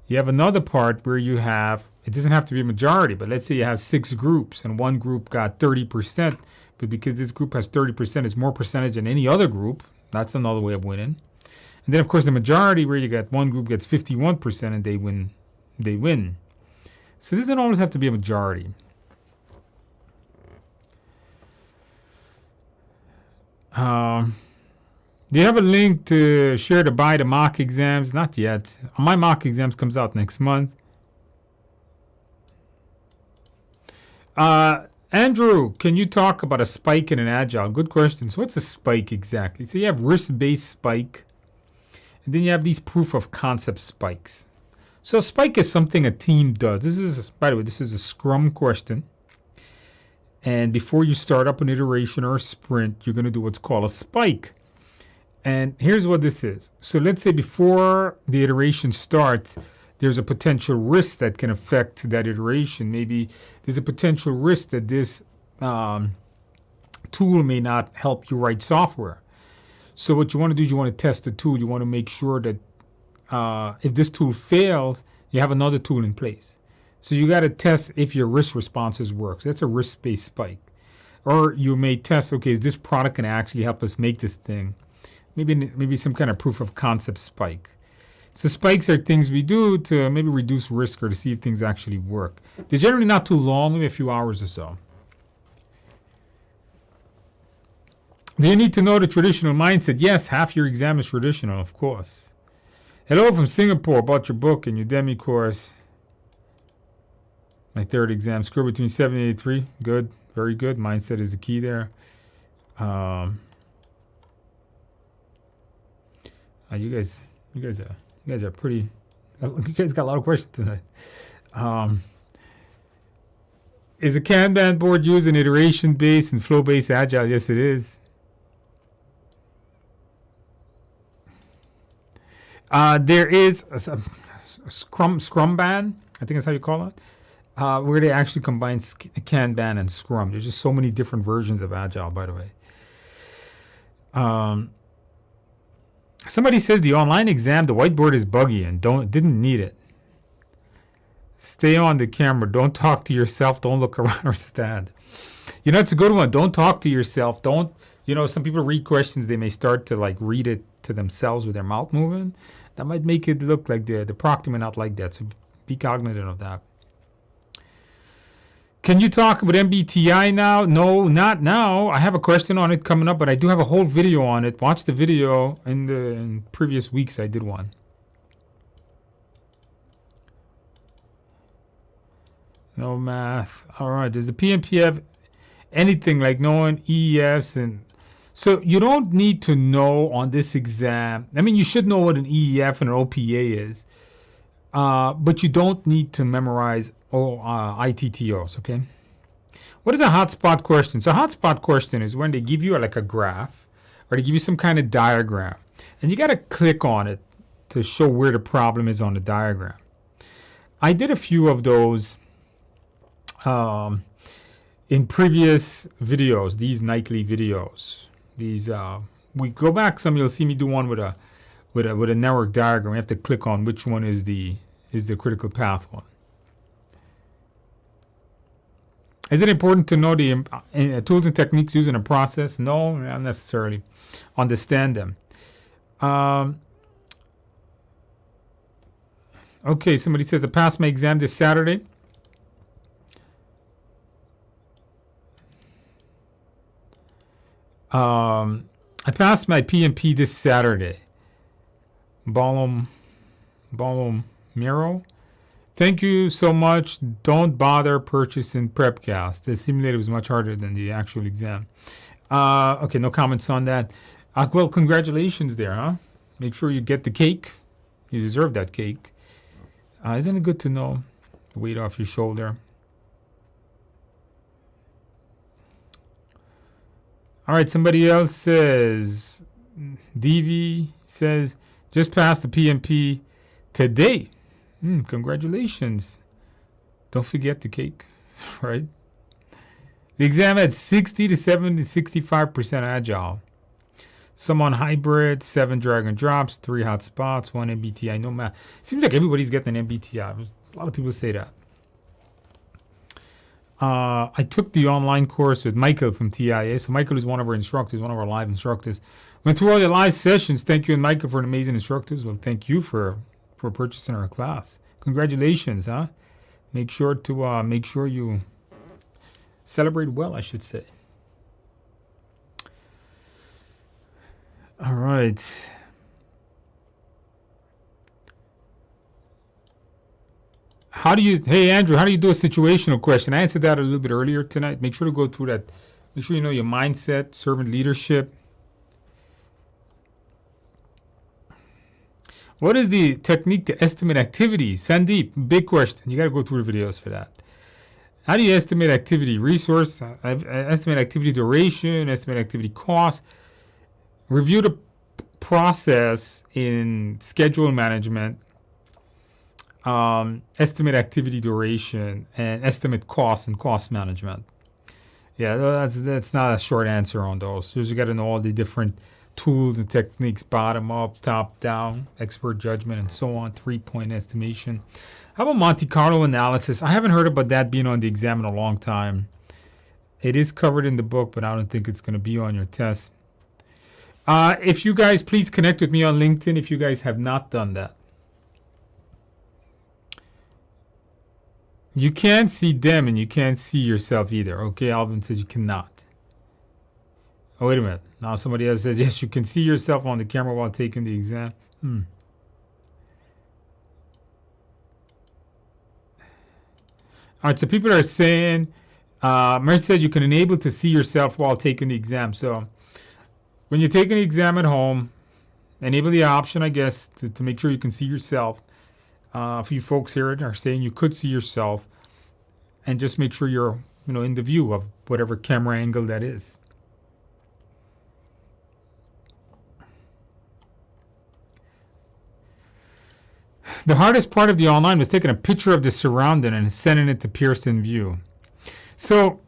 You have another part where you have it doesn't have to be a majority, but let's say you have 6 groups and one group got 30%, but because this group has 30%, it's more percentage than any other group. That's another way of winning. And then, of course, the majority, where you got one group gets 51% and they win. So this doesn't always have to be a majority. Do you have a link to share to buy the mock exams? Not yet. My mock exams comes out next month. Andrew, can you talk about a spike in an Agile? Good question. So what's a spike exactly? So you have risk-based spike, and then you have these proof of concept spikes. So a spike is something a team does. By the way, this is a Scrum question. And before you start up an iteration or a sprint, you're going to do what's called a spike. And here's what this is. So let's say before the iteration starts, there's a potential risk that can affect that iteration. Maybe there's a potential risk that this tool may not help you write software. So what you want to do is you want to test the tool. You want to make sure that if this tool fails, you have another tool in place. So you got to test if your risk responses work. So that's a risk-based spike. Or you may test, okay, is this product going to actually help us make this thing? Maybe some kind of proof of concept spike. So spikes are things we do to maybe reduce risk or to see if things actually work. They're generally not too long, maybe a few hours or so. Do you need to know the traditional mindset? Yes, half your exam is traditional, of course. Hello from Singapore, about your book and your Udemy course. My third exam, score between 70 and 83. Good, very good. Mindset is the key there. You guys are pretty. You guys got a lot of questions tonight. Is a Kanban board used in iteration-based and flow-based Agile? Yes, it is. There is a Scrum ban, I think that's how you call it, where they actually combine Kanban and Scrum. There's just so many different versions of Agile, by the way. Somebody says the online exam, the whiteboard is buggy and didn't need it. Stay on the camera. Don't talk to yourself. Don't look around or stand. You know, it's a good one. Don't talk to yourself. Some people read questions. They may start to read it to themselves with their mouth moving. That might make it look like the proctor may not like that. So be cognizant of that. Can you talk about MBTI now? No, not now. I have a question on it coming up, but I do have a whole video on it. Watch the video. In previous weeks, I did one. No math. All right. Does the PMP have anything like knowing EEFs? And so you don't need to know on this exam. I mean, you should know what an EEF and an OPA is, but you don't need to memorize ITTOs, okay? What is a hotspot question? So a hotspot question is when they give you a graph or they give you some kind of diagram and you got to click on it to show where the problem is on the diagram. I did a few of those in previous videos, these nightly videos. We go back some, you'll see me do one with a network diagram. You have to click on which one is the critical path one. Is it important to know the tools and techniques used in a process? No, not necessarily. Understand them. Okay, somebody says I passed my exam this Saturday. I passed my PMP this Saturday. Bolomiro. Thank you so much. Don't bother purchasing PrepCast. The simulator was much harder than the actual exam. Okay, no comments on that. Well, congratulations there, huh? Make sure you get the cake. You deserve that cake. Isn't it good to know? Weight off your shoulder. All right, somebody else says, DV says, just passed the PMP today. Congratulations. Don't forget the cake, right? The exam had 60 to 70, 65% Agile. Some on hybrid, 7 drag and drops, 3 hot spots, 1 MBTI, no math. Seems like everybody's getting an MBTI. A lot of people say that. I took the online course with Michael from TIA. So Michael is one of our instructors, one of our live instructors. Went through all the live sessions. Thank you, and Michael, for an amazing instructors. Well, thank you for purchasing our class. Congratulations, huh? Make sure you celebrate well, I should say. All right. Hey Andrew, how do you do a situational question? I answered that a little bit earlier tonight. Make sure to go through that. Make sure you know your mindset, servant leadership. What is the technique to estimate activity? Sandeep, big question. You got to go through the videos for that. How do you estimate activity resource? Estimate activity duration, estimate activity cost. Review the process in schedule management. Estimate activity duration and estimate cost and cost management. Yeah, that's not a short answer on those. You got to know all the different tools and techniques, bottom up, top down, expert judgment, and so on, 3-point estimation. How about Monte Carlo analysis? I haven't heard about that being on the exam in a long time. It is covered in the book, but I don't think it's going to be on your test. If you guys, please connect with me on LinkedIn if you guys have not done that. You can't see them and you can't see yourself either. Okay, Alvin says you cannot. Oh, wait a minute. Now somebody else says, yes, you can see yourself on the camera while taking the exam. All right, so people are saying, Mary said you can enable to see yourself while taking the exam. So when you're taking the exam at home, enable the option, I guess, to make sure you can see yourself. A few folks here are saying you could see yourself, and just make sure you're, in the view of whatever camera angle that is. The hardest part of the online was taking a picture of the surrounding and sending it to Pearson View. So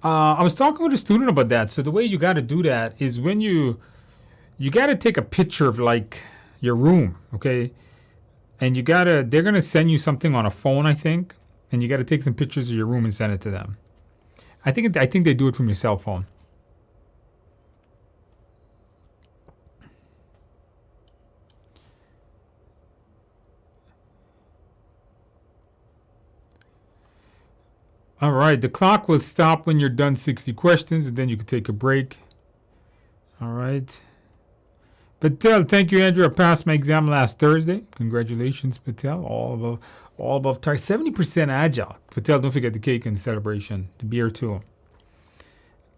I was talking with a student about that. So the way you got to do that is when you got to take a picture of like your room, okay? And they're going to send you something on a phone, I think. And you got to take some pictures of your room and send it to them. I think they do it from your cell phone. All right, the clock will stop when you're done 60 questions, and then you can take a break. All right. Patel, thank you, Andrew. I passed my exam last Thursday. Congratulations, Patel. All above target. 70% agile. Patel, don't forget the cake and the celebration. The beer, too.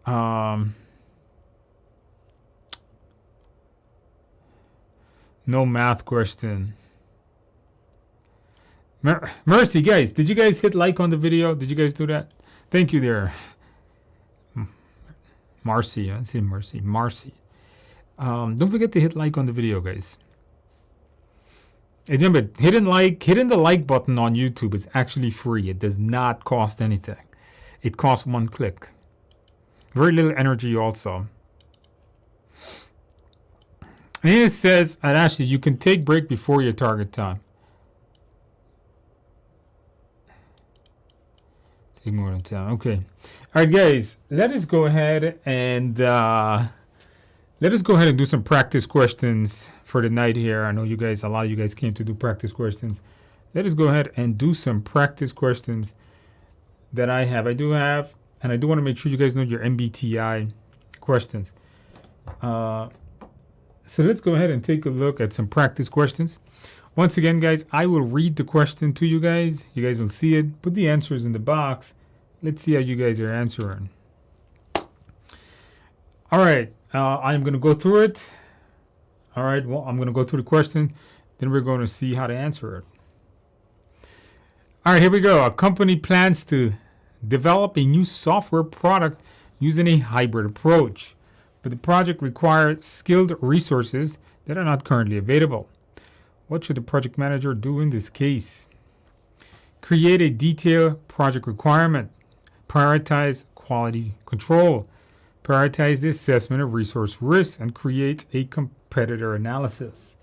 No math question. Mercy, guys. Did you guys hit like on the video? Did you guys do that? Thank you there. Marcy. I say Mercy. Marcy. Don't forget to hit like on the video, guys. And remember, hitting the like button on YouTube is actually free. It does not cost anything. It costs one click. Very little energy also. And it says, and actually, you can take break before your target time. Take more than 10. Okay. All right, guys. Let us go ahead and do some practice questions for the night here. I know a lot of you guys came to do practice questions. Let us go ahead and do some practice questions that I have. I do want to make sure you guys know your MBTI questions. So let's go ahead and take a look at some practice questions. Once again, guys, I will read the question to you guys. You guys will see it. Put the answers in the box. Let's see how you guys are answering. All right. I'm going to go through it. All right. Well, I'm going to go through the question. Then we're going to see how to answer it. All right. Here we go. A company plans to develop a new software product using a hybrid approach, but the project requires skilled resources that are not currently available. What should the project manager do in this case? Create a detailed project requirement. Prioritize quality control. Prioritize the assessment of resource risks and create a competitor analysis.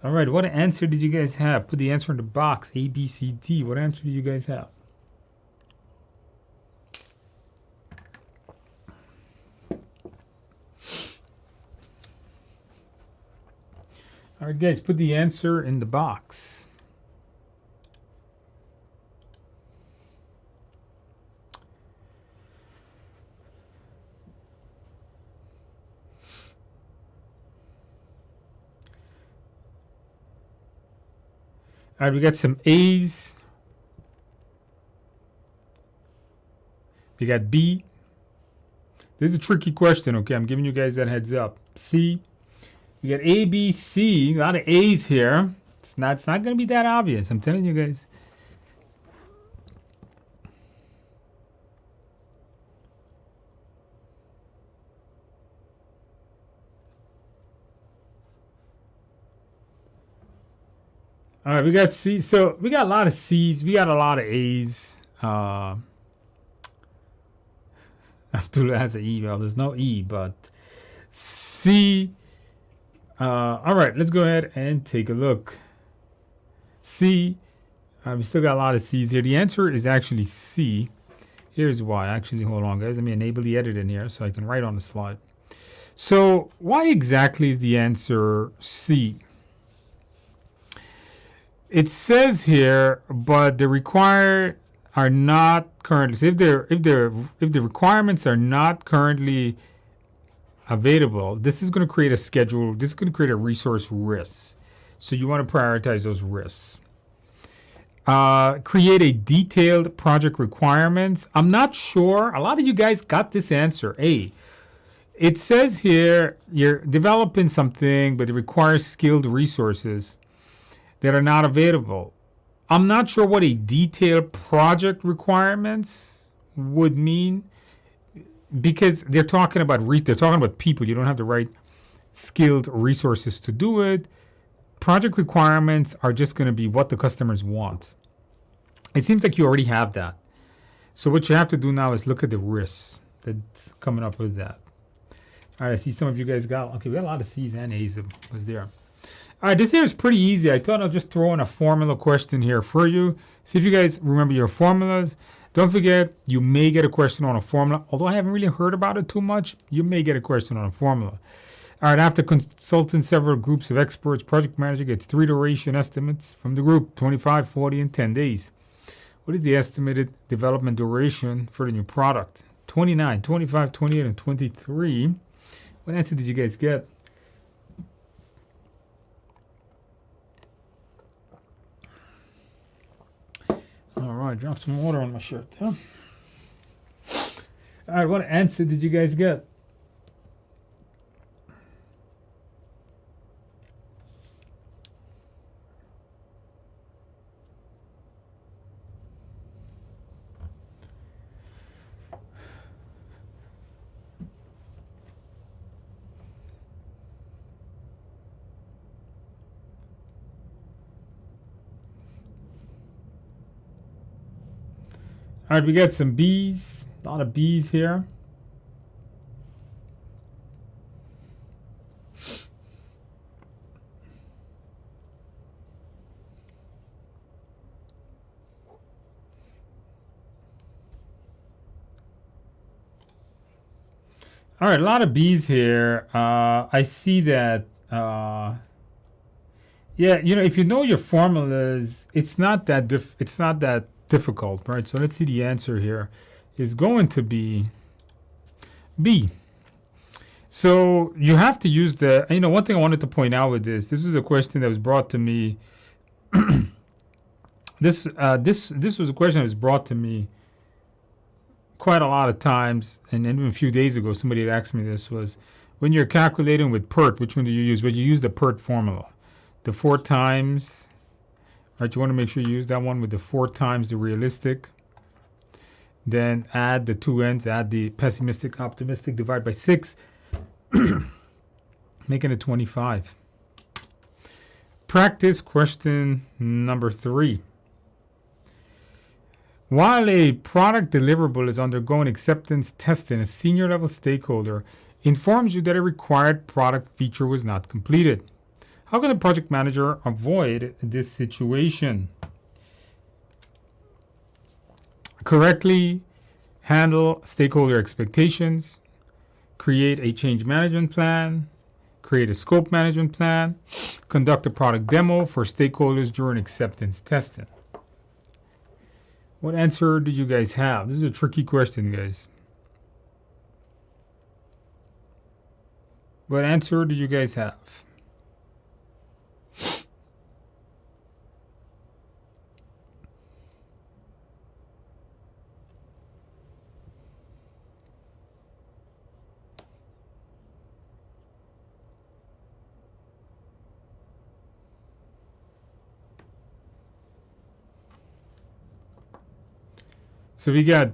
All right, what answer did you guys have? Put the answer in the box, A, B, C, D. What answer do you guys have? All right, guys, put the answer in the box. All right, we got some A's. We got B. This is a tricky question, okay? I'm giving you guys that heads up. C. We got A, B, C. A lot of A's here. It's not going to be that obvious. I'm telling you guys. All right, we got C. So we got a lot of C's. We got a lot of A's. Abdullah has an E. Well, there's no E, but C. All right, let's go ahead and take a look. C. We still got a lot of C's here. The answer is actually C. Here's why. Actually, hold on, guys. Let me enable the edit in here so I can write on the slide. So why exactly is the answer C? It says here, but the required are not currently. So if the requirements are not currently available, this is going to create a schedule. This is going to create a resource risk. So you want to prioritize those risks. Create a detailed project requirements. I'm not sure. A lot of you guys got this answer. A. It says here you're developing something, but it requires skilled resources that are not available. I'm not sure what a detailed project requirements would mean, because they're talking about people. You don't have the right skilled resources to do it. Project requirements are just going to be what the customers want. It seems like you already have that. So what you have to do now is look at the risks that's coming up with that. All right, I see some of you guys got, okay, we got a lot of C's and A's that was there. All right, this here is pretty easy. I thought I'll just throw in a formula question here for you. See if you guys remember your formulas. Don't forget, you may get a question on a formula. Although I haven't really heard about it too much, you may get a question on a formula. All right, after consulting several groups of experts, project manager gets 3 duration estimates from the group, 25, 40, and 10 days. What is the estimated development duration for the new product? 29, 25, 28, and 23. What answer did you guys get? All right, drop some water on my shirt. Huh? All right, what answer did you guys get? All right, we got some B's. A lot of B's here. All right, a lot of B's here. I see that. Yeah, if you know your formulas, it's not that difficult, right? So let's see, the answer here is going to be B. So you have to use the, one thing I wanted to point out with this is a question that was brought to me. This was a question that was brought to me quite a lot of times, and even a few days ago, somebody had asked me this, was when you're calculating with PERT, which one do you use? Well, you use the PERT formula. The 4 times, right? You want to make sure you use that one with the 4 times the realistic. Then add the 2 ends, add the pessimistic, optimistic, divide by 6, making it 25. Practice question number 3. While a product deliverable is undergoing acceptance testing, a senior level stakeholder informs you that a required product feature was not completed. How can the project manager avoid this situation? Correctly handle stakeholder expectations, create a change management plan, create a scope management plan, conduct a product demo for stakeholders during acceptance testing. What answer do you guys have? This is a tricky question, guys. What answer do you guys have? So we got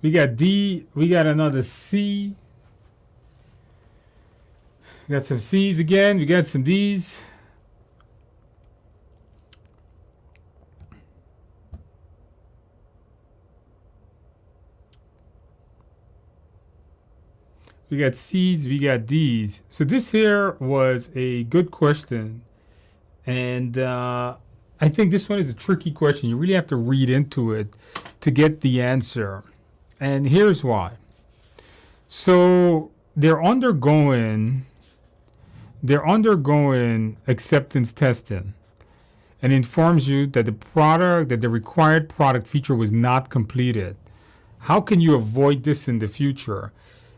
D, we got another C. We got some C's again, we got some D's. We got C's, we got D's. So this here was a good question. And I think this one is a tricky question. You really have to read into it to get the answer. And here's why. So they're undergoing acceptance testing, and informs you that the required product feature was not completed. How can you avoid this in the future?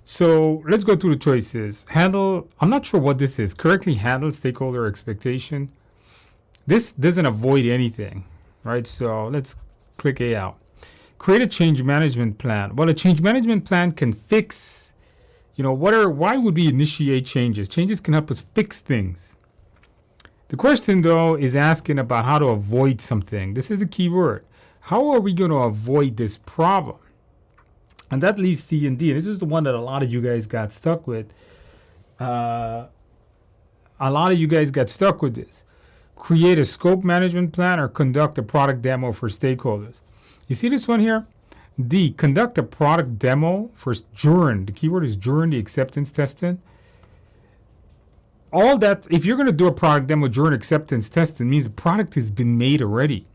So let's go through the choices. Handle, I'm not sure what this is. Correctly handle stakeholder expectation. This doesn't avoid anything, right? So let's click A out. Create a change management plan. Well, a change management plan can fix, why would we initiate changes? Changes can help us fix things. The question, though, is asking about how to avoid something. This is a key word. How are we going to avoid this problem? And that leaves C and D. This is the one that a lot of you guys got stuck with. A lot of you guys got stuck with this. Create a scope management plan or conduct a product demo for stakeholders. You see this one here? D, conduct a product demo during, the keyword is during the acceptance testing. All that, if you're going to do a product demo during acceptance testing, means the product has been made already.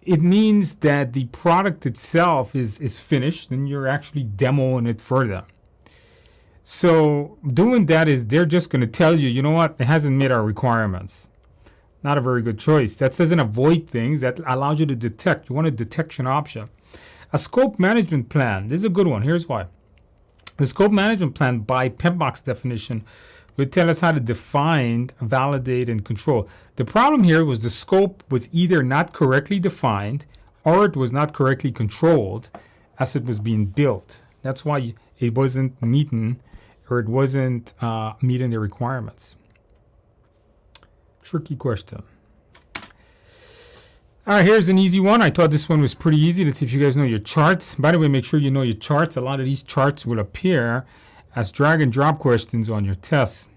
It means that the product itself is finished and you're actually demoing it further. So doing that is they're just going to tell you, you know what, it hasn't met our requirements. Not a very good choice. That doesn't avoid things. That allows you to detect. You want a detection option. A scope management plan. This is a good one. Here's why. The scope management plan, by PMBOK's definition, would tell us how to define, validate, and control. The problem here was the scope was either not correctly defined or it was not correctly controlled as it was being built. That's why it wasn't meeting meeting the requirements. Tricky question. All right, here's an easy one. I thought this one was pretty easy. Let's see if you guys know your charts. By the way, make sure you know your charts. A lot of these charts will appear as drag and drop questions on your tests.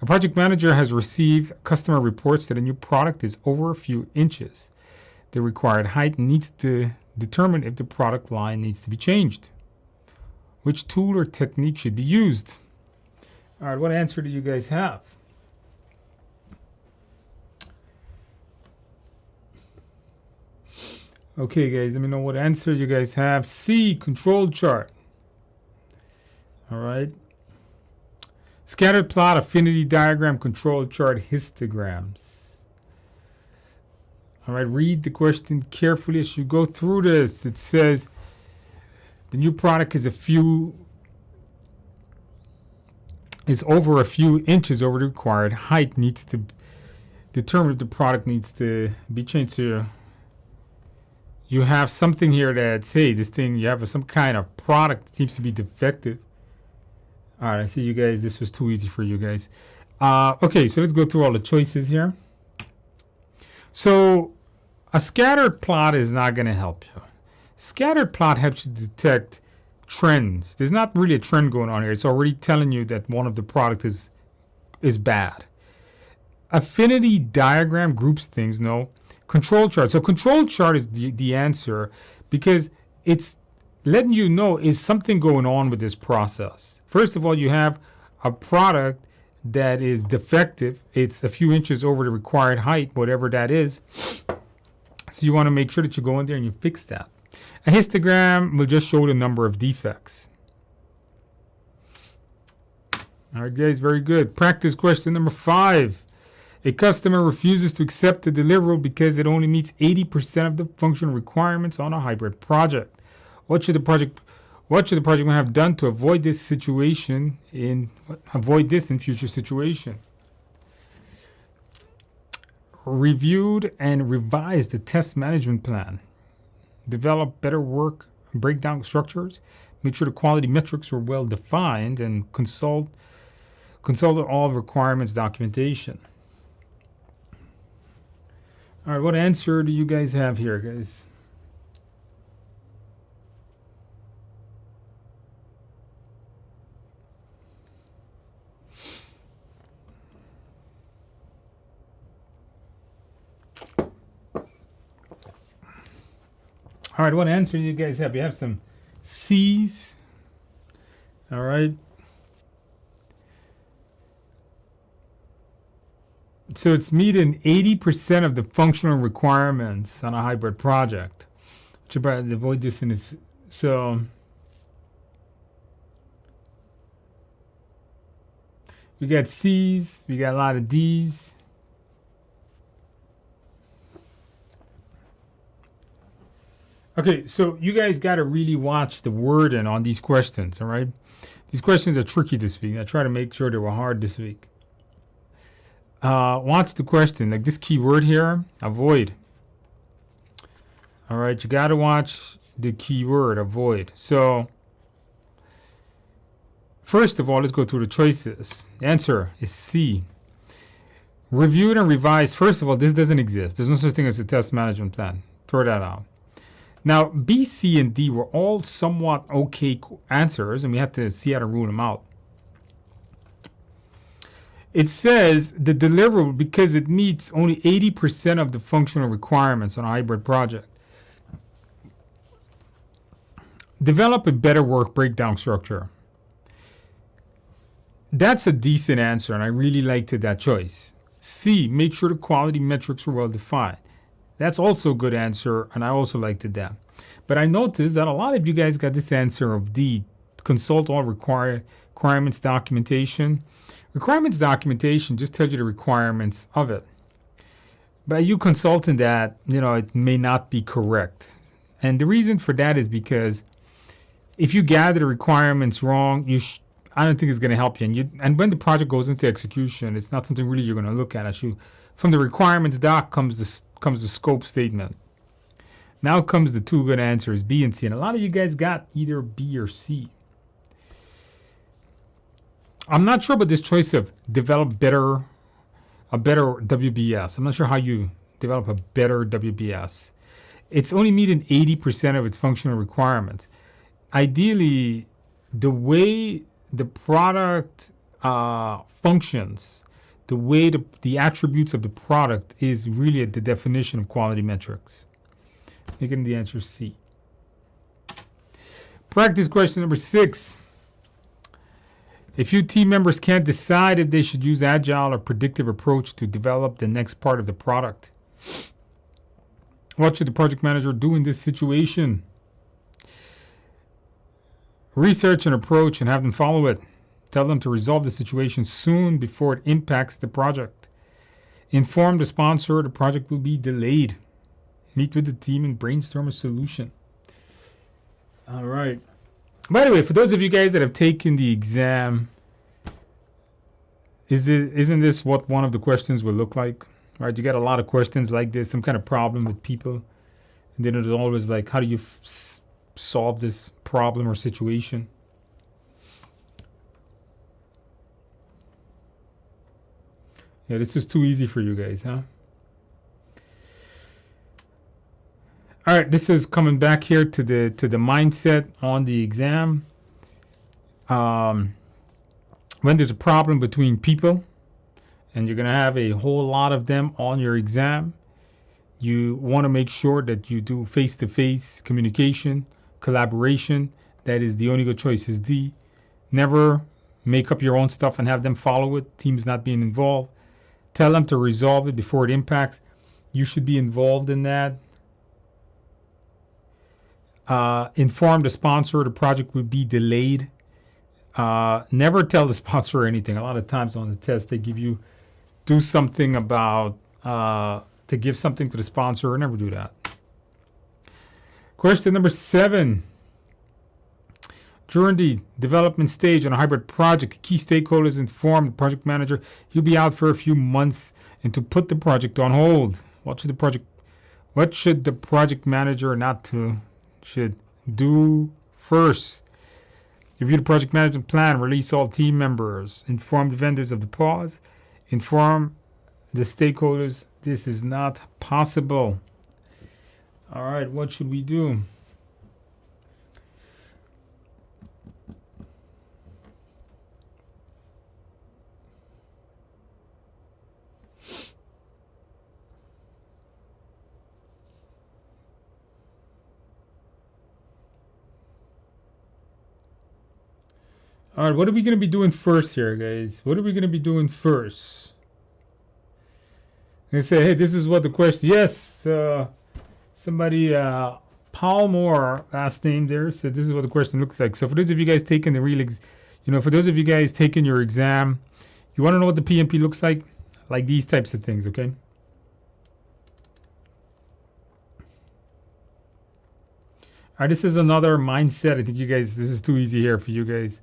A project manager has received customer reports that a new product is over a few inches. The required height needs to determine if the product line needs to be changed. Which tool or technique should be used? All right, what answer do you guys have? Okay, guys, let me know what answer you guys have. C, control chart. All right. Scattered plot, affinity diagram, control chart, histograms. All right, read the question carefully as you go through this. It says the new product is over a few inches over the required height. Needs to determine if the product needs to be changed. So you have something here that say this thing, you have some kind of product that seems to be defective. All right, I see you guys. This was too easy for you guys. Okay, so let's go through all the choices here. So a scattered plot is not going to help you. Scattered plot helps you detect trends. There's not really a trend going on here. It's already telling you that one of the products is bad. Affinity diagram groups things, no. Control chart. So control chart is the answer because it's letting you know is something going on with this process. First of all, you have a product that is defective. It's a few inches over the required height, whatever that is. So you want to make sure that you go in there and you fix that. A histogram will just show the number of defects. All right, guys, very good. Practice question number 5. A customer refuses to accept the deliverable because it only meets 80% of the functional requirements on a hybrid project. What should the project manager have done to avoid this in future situation? Reviewed and revised the test management plan. Develop better work breakdown structures. Make sure the quality metrics are well defined, and consulted all requirements documentation. All right, what answer do you guys have here, guys? All right, what answer do you guys have? You have some C's. All right. So it's meeting 80% of the functional requirements on a hybrid project. Should probably avoid this in this. So we got C's, we got a lot of D's. Okay, so you guys got to really watch the wording on these questions, all right? These questions are tricky this week. I try to make sure they were hard this week. Watch the question, like this keyword here, avoid. All right, you got to watch the keyword, avoid. So, first of all, let's go through the choices. The answer is C. Reviewed and revised. First of all, this doesn't exist. There's no such thing as a test management plan. Throw that out. Now, B, C, and D were all somewhat okay answers, and we have to see how to rule them out. It says the deliverable because it meets only 80% of the functional requirements on a hybrid project. Develop a better work breakdown structure. That's a decent answer, and I really liked that choice. C, make sure the quality metrics are well defined. That's also a good answer, and I also liked that. But I noticed that a lot of you guys got this answer of D, consult all requirements documentation. Requirements documentation just tells you the requirements of it. By you consulting that, it may not be correct. And the reason for that is because if you gather the requirements wrong, I don't think it's going to help you. And when the project goes into execution, it's not something really you're going to look at. From the requirements doc comes the scope statement. Now comes the two good answers, B and C. And a lot of you guys got either B or C. I'm not sure about this choice of develop a better WBS. I'm not sure how you develop a better WBS. It's only meeting 80% of its functional requirements. Ideally, the way the product functions, the way the attributes of the product is really the definition of quality metrics. Making the answer C. Practice question number 6. A few team members can't decide if they should use Agile or predictive approach to develop the next part of the product. What should the project manager do in this situation? Research an approach and have them follow it. Tell them to resolve the situation soon before it impacts the project. Inform the sponsor the project will be delayed. Meet with the team and brainstorm a solution. All right. By the way, for those of you guys that have taken the exam, isn't this what one of the questions will look like? Right? You get a lot of questions like this, some kind of problem with people. And then it's always like, how do you solve this problem or situation? Yeah, this was too easy for you guys, huh? All right, this is coming back here to the mindset on the exam. When there's a problem between people, and you're going to have a whole lot of them on your exam, you want to make sure that you do face-to-face communication, collaboration. That is the only good choice is D. Never make up your own stuff and have them follow it. Teams not being involved. Tell them to resolve it before it impacts. You should be involved in that. Inform the sponsor the project will be delayed. Never tell the sponsor anything. A lot of times on the test, they give you do something about to give something to the sponsor, or never do that. Question number 7. During the development stage on a hybrid project, key stakeholders inform the project manager he'll be out for a few months and to put the project on hold. What should the project manager should do first? Review the project management plan, release all team members, inform the vendors of the pause, inform the stakeholders this is not possible. All right, what should we do? All right, what are we going to be doing first here, guys? What are we going to be doing first? They say, hey, this is what the question. Yes, somebody, Paul Moore, last name there, said this is what the question looks like. So for those of you guys taking the for those of you guys taking your exam, you want to know what the PMP looks like these types of things, okay? All right, this is another mindset. I think you guys, this is too easy here for you guys.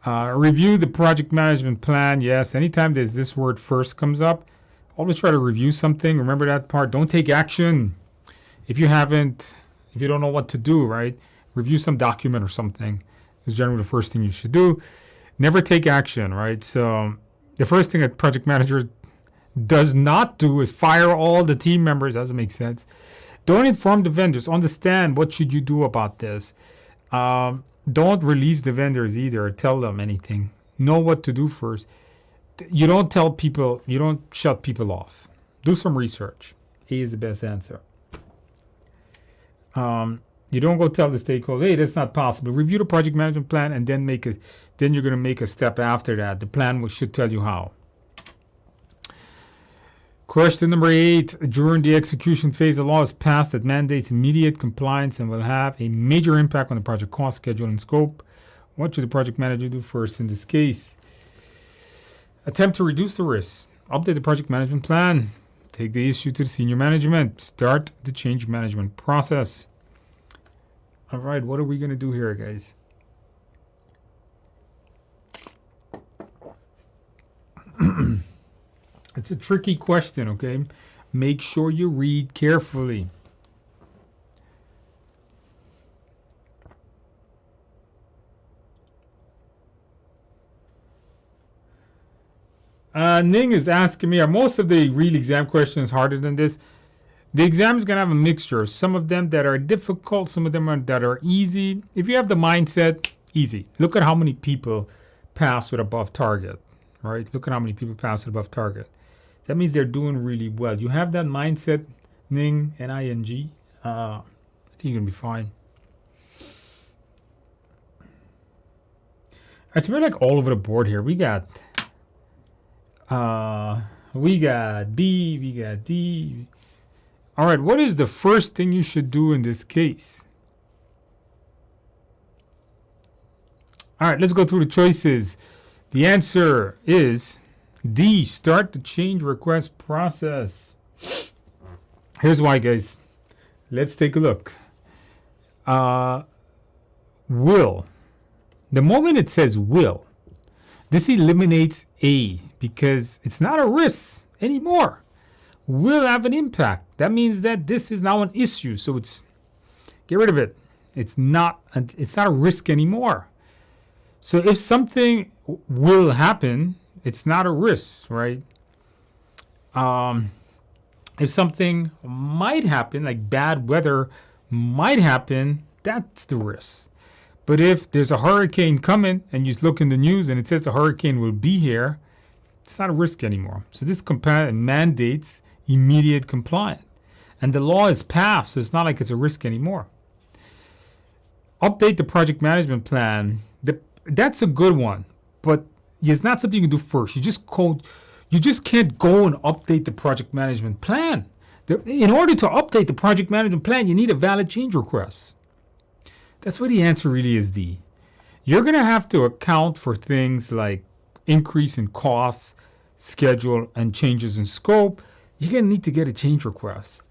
Review the project management plan. Yes, anytime there's this word first comes up, always try to review something. Remember that part. Don't take action. If you don't know what to do, right? Review some document or something is generally the first thing you should do. Never take action, right? So the first thing a project manager does not do is fire all the team members. Doesn't make sense. Don't inform the vendors. Understand what should you do about this. Don't release the vendors either or tell them anything. Know what to do first. You don't tell people, you don't shut people off. Do some research. A is the best answer. You don't go tell the stakeholder, hey, that's not possible. Review the project management plan and then you're going to make a step after that. The plan should tell you how. Question number 8. During the execution phase, a law is passed that mandates immediate compliance and will have a major impact on the project cost, schedule, and scope. What should the project manager do first in this case? Attempt to reduce the risks. Update the project management plan. Take the issue to the senior management. Start the change management process. All right, what are we going to do here, guys? It's a tricky question, okay? Make sure you read carefully. Ning is asking me, are most of the real exam questions harder than this? The exam is going to have a mixture. Some of them that are difficult, some of them that are easy. If you have the mindset, easy. Look at how many people pass with above target, right? Look at how many people pass with above target. That means they're doing really well. You have that mindset, Ning, N-I-N-G, I think you're going to be fine. It's really like all over the board here. We got B, we got D. All right, what is the first thing you should do in this case? All right, let's go through the choices. The answer is D, start the change request process. Here's why, guys. Let's take a look. Will. The moment it says will, this eliminates A because it's not a risk anymore. Will have an impact. That means that this is now an issue. So get rid of it. It's not a risk anymore. So if something will happen, it's not a risk, right? If something might happen, like bad weather might happen, that's the risk. But if there's a hurricane coming and you look in the news and it says the hurricane will be here, it's not a risk anymore. So this mandates immediate compliance. And the law is passed, so it's not like it's a risk anymore. Update the project management plan. That's a good one, but it's not something you can do first. You just can't go and update the project management plan. In order to update the project management plan, you need a valid change request. That's why the answer really is D. you're going to have to account for things like increase in costs, schedule, and changes in scope. You're going to need to get a change request.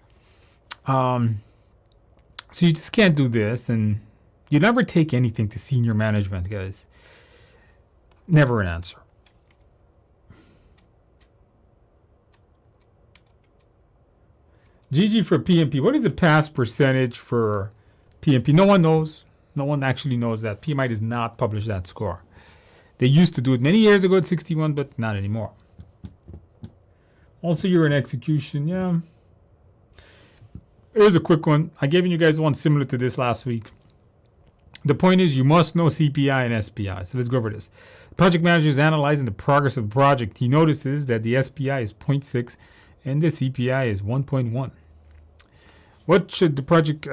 So you just can't do this, and you never take anything to senior management, guys. Never an answer. GG for PMP. What is the pass percentage for PMP? No one knows. No one actually knows that. PMI does not publish that score. They used to do it many years ago at 61, but not anymore. Also, you're in execution. Yeah. Here's a quick one. I gave you guys one similar to this last week. The point is you must know CPI and SPI. So let's go over this. The project manager is analyzing the progress of the project. He notices that the SPI is 0.6 and the CPI is 1.1. What should the project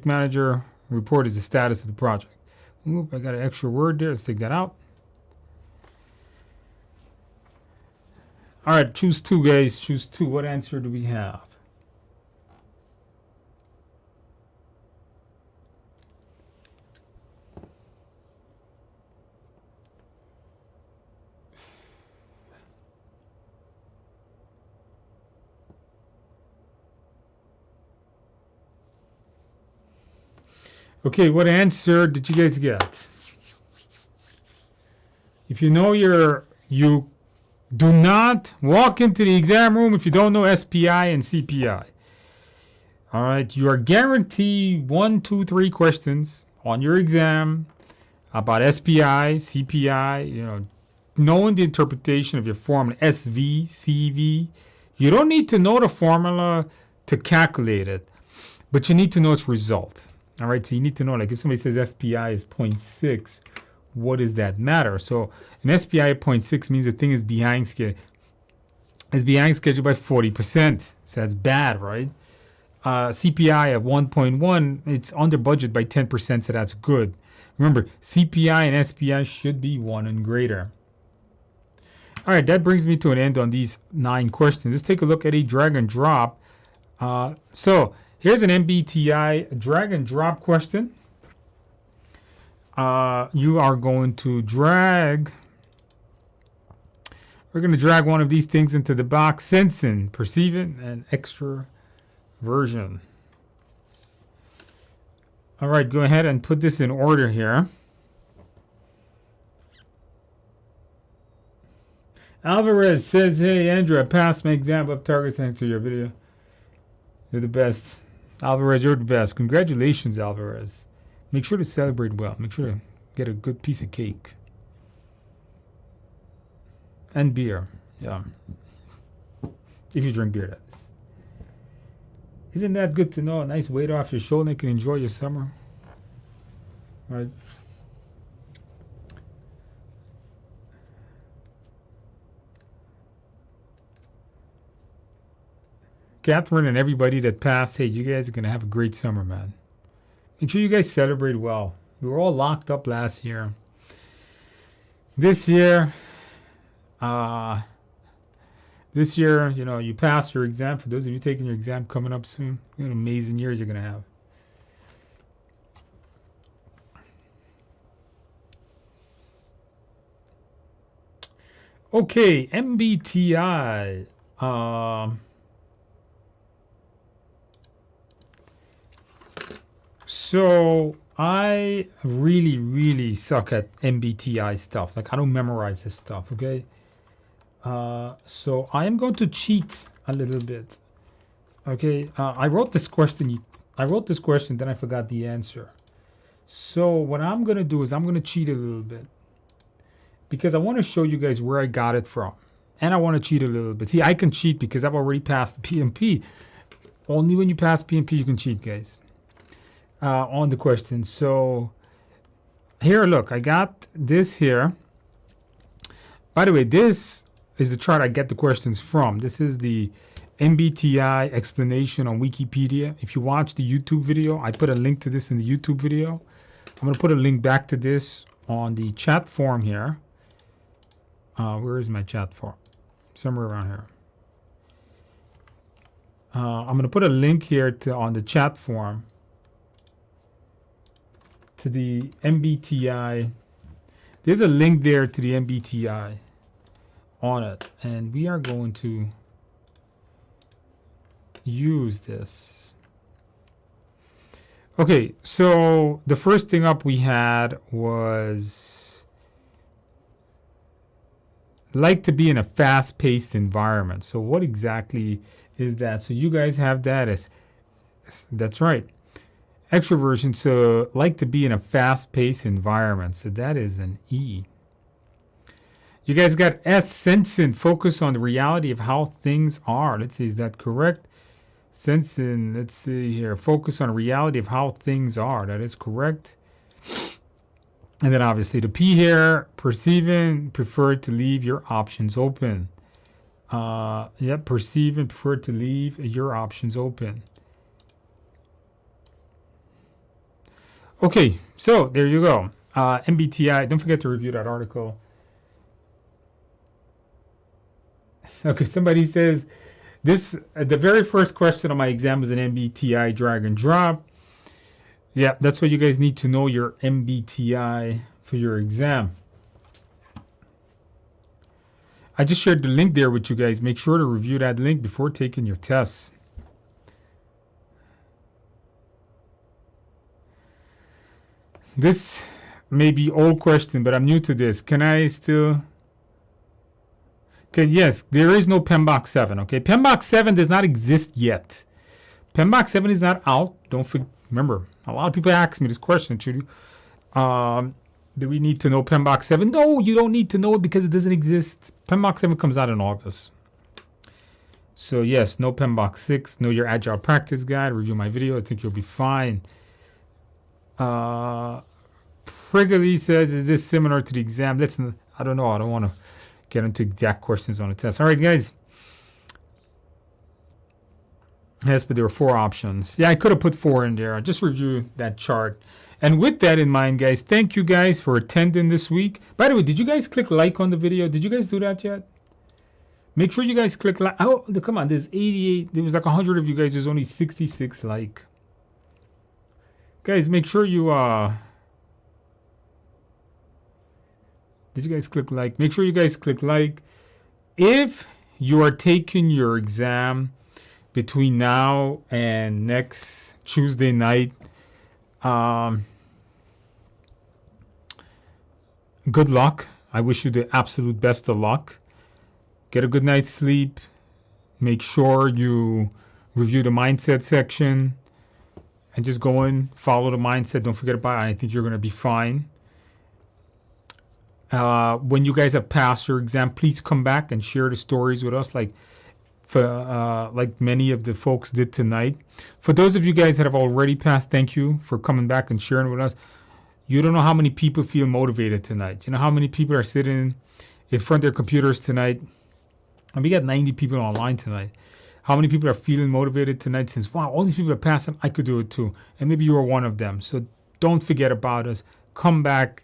manager report as the status of the project? Oop, I got an extra word there. Let's take that out. All right, choose two, guys. Choose two. What answer do we have? Okay, what answer did you guys get? If you know you do not walk into the exam room if you don't know SPI and CPI. All right, you are guaranteed 1, 2, 3 questions on your exam about SPI, CPI, knowing the interpretation of your formula, SV, CV. You don't need to know the formula to calculate it, but you need to know its result. All right, so you need to know, like if somebody says SPI is 0.6, what does that matter? So an SPI at 0.6 means the thing is behind schedule. Is behind schedule by 40%. So that's bad, right? CPI at 1.1, it's under budget by 10%, so that's good. Remember, CPI and SPI should be 1 and greater. All right, that brings me to an end on these 9 questions. Let's take a look at a drag and drop. So here's an MBTI drag and drop question. You are going to drag. We're going to drag one of these things into the box. Sensing, perceiving, and extraversion. All right, go ahead and put this in order here. Alvarez says, hey, Andrew, I passed my exam of targets thanks to your video. You're the best. Alvarez, you're the best. Congratulations, Alvarez. Make sure to celebrate well. Make sure to get a good piece of cake. And beer. Yeah. If you drink beer, that is. Isn't that good to know? A nice weight off your shoulder and you can enjoy your summer. Right. Catherine and everybody that passed, hey, you guys are going to have a great summer, man. Make sure you guys celebrate well. We were all locked up last year. This year, you passed your exam. For those of you taking your exam coming up soon, an amazing year you're going to have. Okay, MBTI. So I really, really suck at MBTI stuff. Like I don't memorize this stuff, okay? So I am going to cheat a little bit. Okay, I wrote this question, then I forgot the answer. So what I'm going to do is I'm going to cheat a little bit. Because I want to show you guys where I got it from. And I want to cheat a little bit. See, I can cheat because I've already passed the PMP. Only when you pass PMP you can cheat, guys. On the question. So here, look, I got this here. By the way, this is the chart I get the questions from. This is the MBTI explanation on Wikipedia. If you watch the YouTube video, I put a link to this in the YouTube video. I'm going to put a link back to this on the chat form here. Where is my chat form? Somewhere around here. I'm going to put a link here on the chat form to the MBTI. There's a link there to the MBTI on it, and we are going to use this. Okay, so the first thing up we had was like to be in a fast-paced environment. So what exactly is that? So you guys have that as, that's right, extroversion. So like to be in a fast-paced environment. So that is an E. You guys got S, sensing, focus on the reality of how things are. Let's see, is that correct? Sensing, let's see here, focus on the reality of how things are. That is correct. And then obviously the P here, perceiving, prefer to leave your options open. Yep, perceiving, prefer to leave your options open. Okay, so there you go. MBTI, don't forget to review that article. Okay, somebody says, this the very first question on my exam is an MBTI drag and drop. Yeah, that's what you guys need to know, your MBTI for your exam. I just shared the link there with you guys. Make sure to review that link before taking your tests. This may be old question, but I'm new to this. Can I still... Okay, yes, there is no PMBOK 7, okay? PMBOK 7 does not exist yet. PMBOK 7 is not out. Don't remember, a lot of people ask me this question, Trudy. Do we need to know PMBOK 7? No, you don't need to know it because it doesn't exist. PMBOK 7 comes out in August. So yes, no PMBOK 6. Know your Agile practice guide. Review my video. I think you'll be fine. Priggly says, is this similar to the exam? I don't know. I don't want to get into exact questions on the test. All right, guys. Yes, but there were 4 options. Yeah, I could have put 4 in there. Just review that chart. And with that in mind, guys, thank you guys for attending this week. By the way, did you guys click like on the video? Did you guys do that yet? Make sure you guys click like. Oh, come on. There's 88. There was like 100 of you guys. There's only 66 like. Guys, make sure you... Did you guys click like? Make sure you guys click like. If you are taking your exam between now and next Tuesday night, good luck. I wish you the absolute best of luck. Get a good night's sleep. Make sure you review the mindset section and just go in, follow the mindset. Don't forget about it. I think you're going to be fine. When you guys have passed your exam, please come back and share the stories with us like many of the folks did tonight. For those of you guys that have already passed, thank you for coming back and sharing with us. You don't know how many people feel motivated tonight. You know how many people are sitting in front of their computers tonight? And we got 90 people online tonight. How many people are feeling motivated tonight since, wow, all these people are passing, I could do it too. And maybe you are one of them. So don't forget about us. Come back.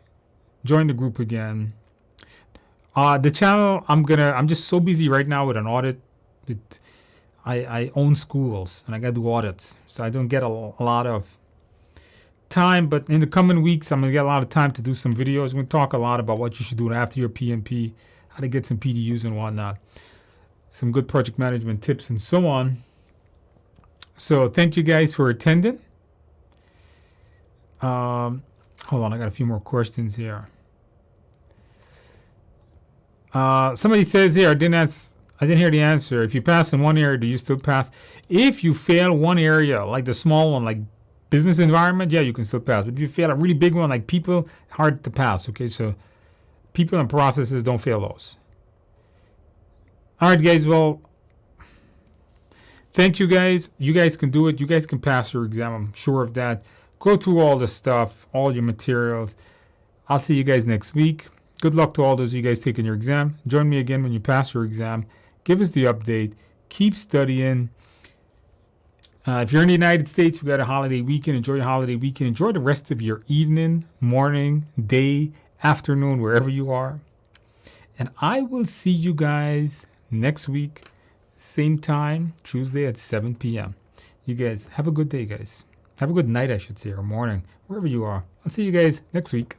Join the group again. The channel, I'm just so busy right now with an audit. I own schools and I got to do audits. So I don't get a lot of time. But in the coming weeks, I'm going to get a lot of time to do some videos. We're going to talk a lot about what you should do after your PMP, how to get some PDUs and whatnot. Some good project management tips and so on. So thank you guys for attending. Hold on, I got a few more questions here. Somebody says here, I didn't hear the answer. If you pass in one area, do you still pass? If you fail one area, like the small one, like business environment, yeah, you can still pass. But if you fail a really big one, like people, hard to pass. Okay, so people and processes, don't fail those. All right, guys. Well, thank you, guys. You guys can do it. You guys can pass your exam. I'm sure of that. Go through all the stuff, all your materials. I'll see you guys next week. Good luck to all those of you guys taking your exam. Join me again when you pass your exam. Give us the update. Keep studying. If you're in the United States, we got a holiday weekend. Enjoy your holiday weekend. Enjoy the rest of your evening, morning, day, afternoon, wherever you are. And I will see you guys next week, same time, Tuesday at 7 p.m. You guys have a good day, guys. Have a good night, I should say, or morning, wherever you are. I'll see you guys next week.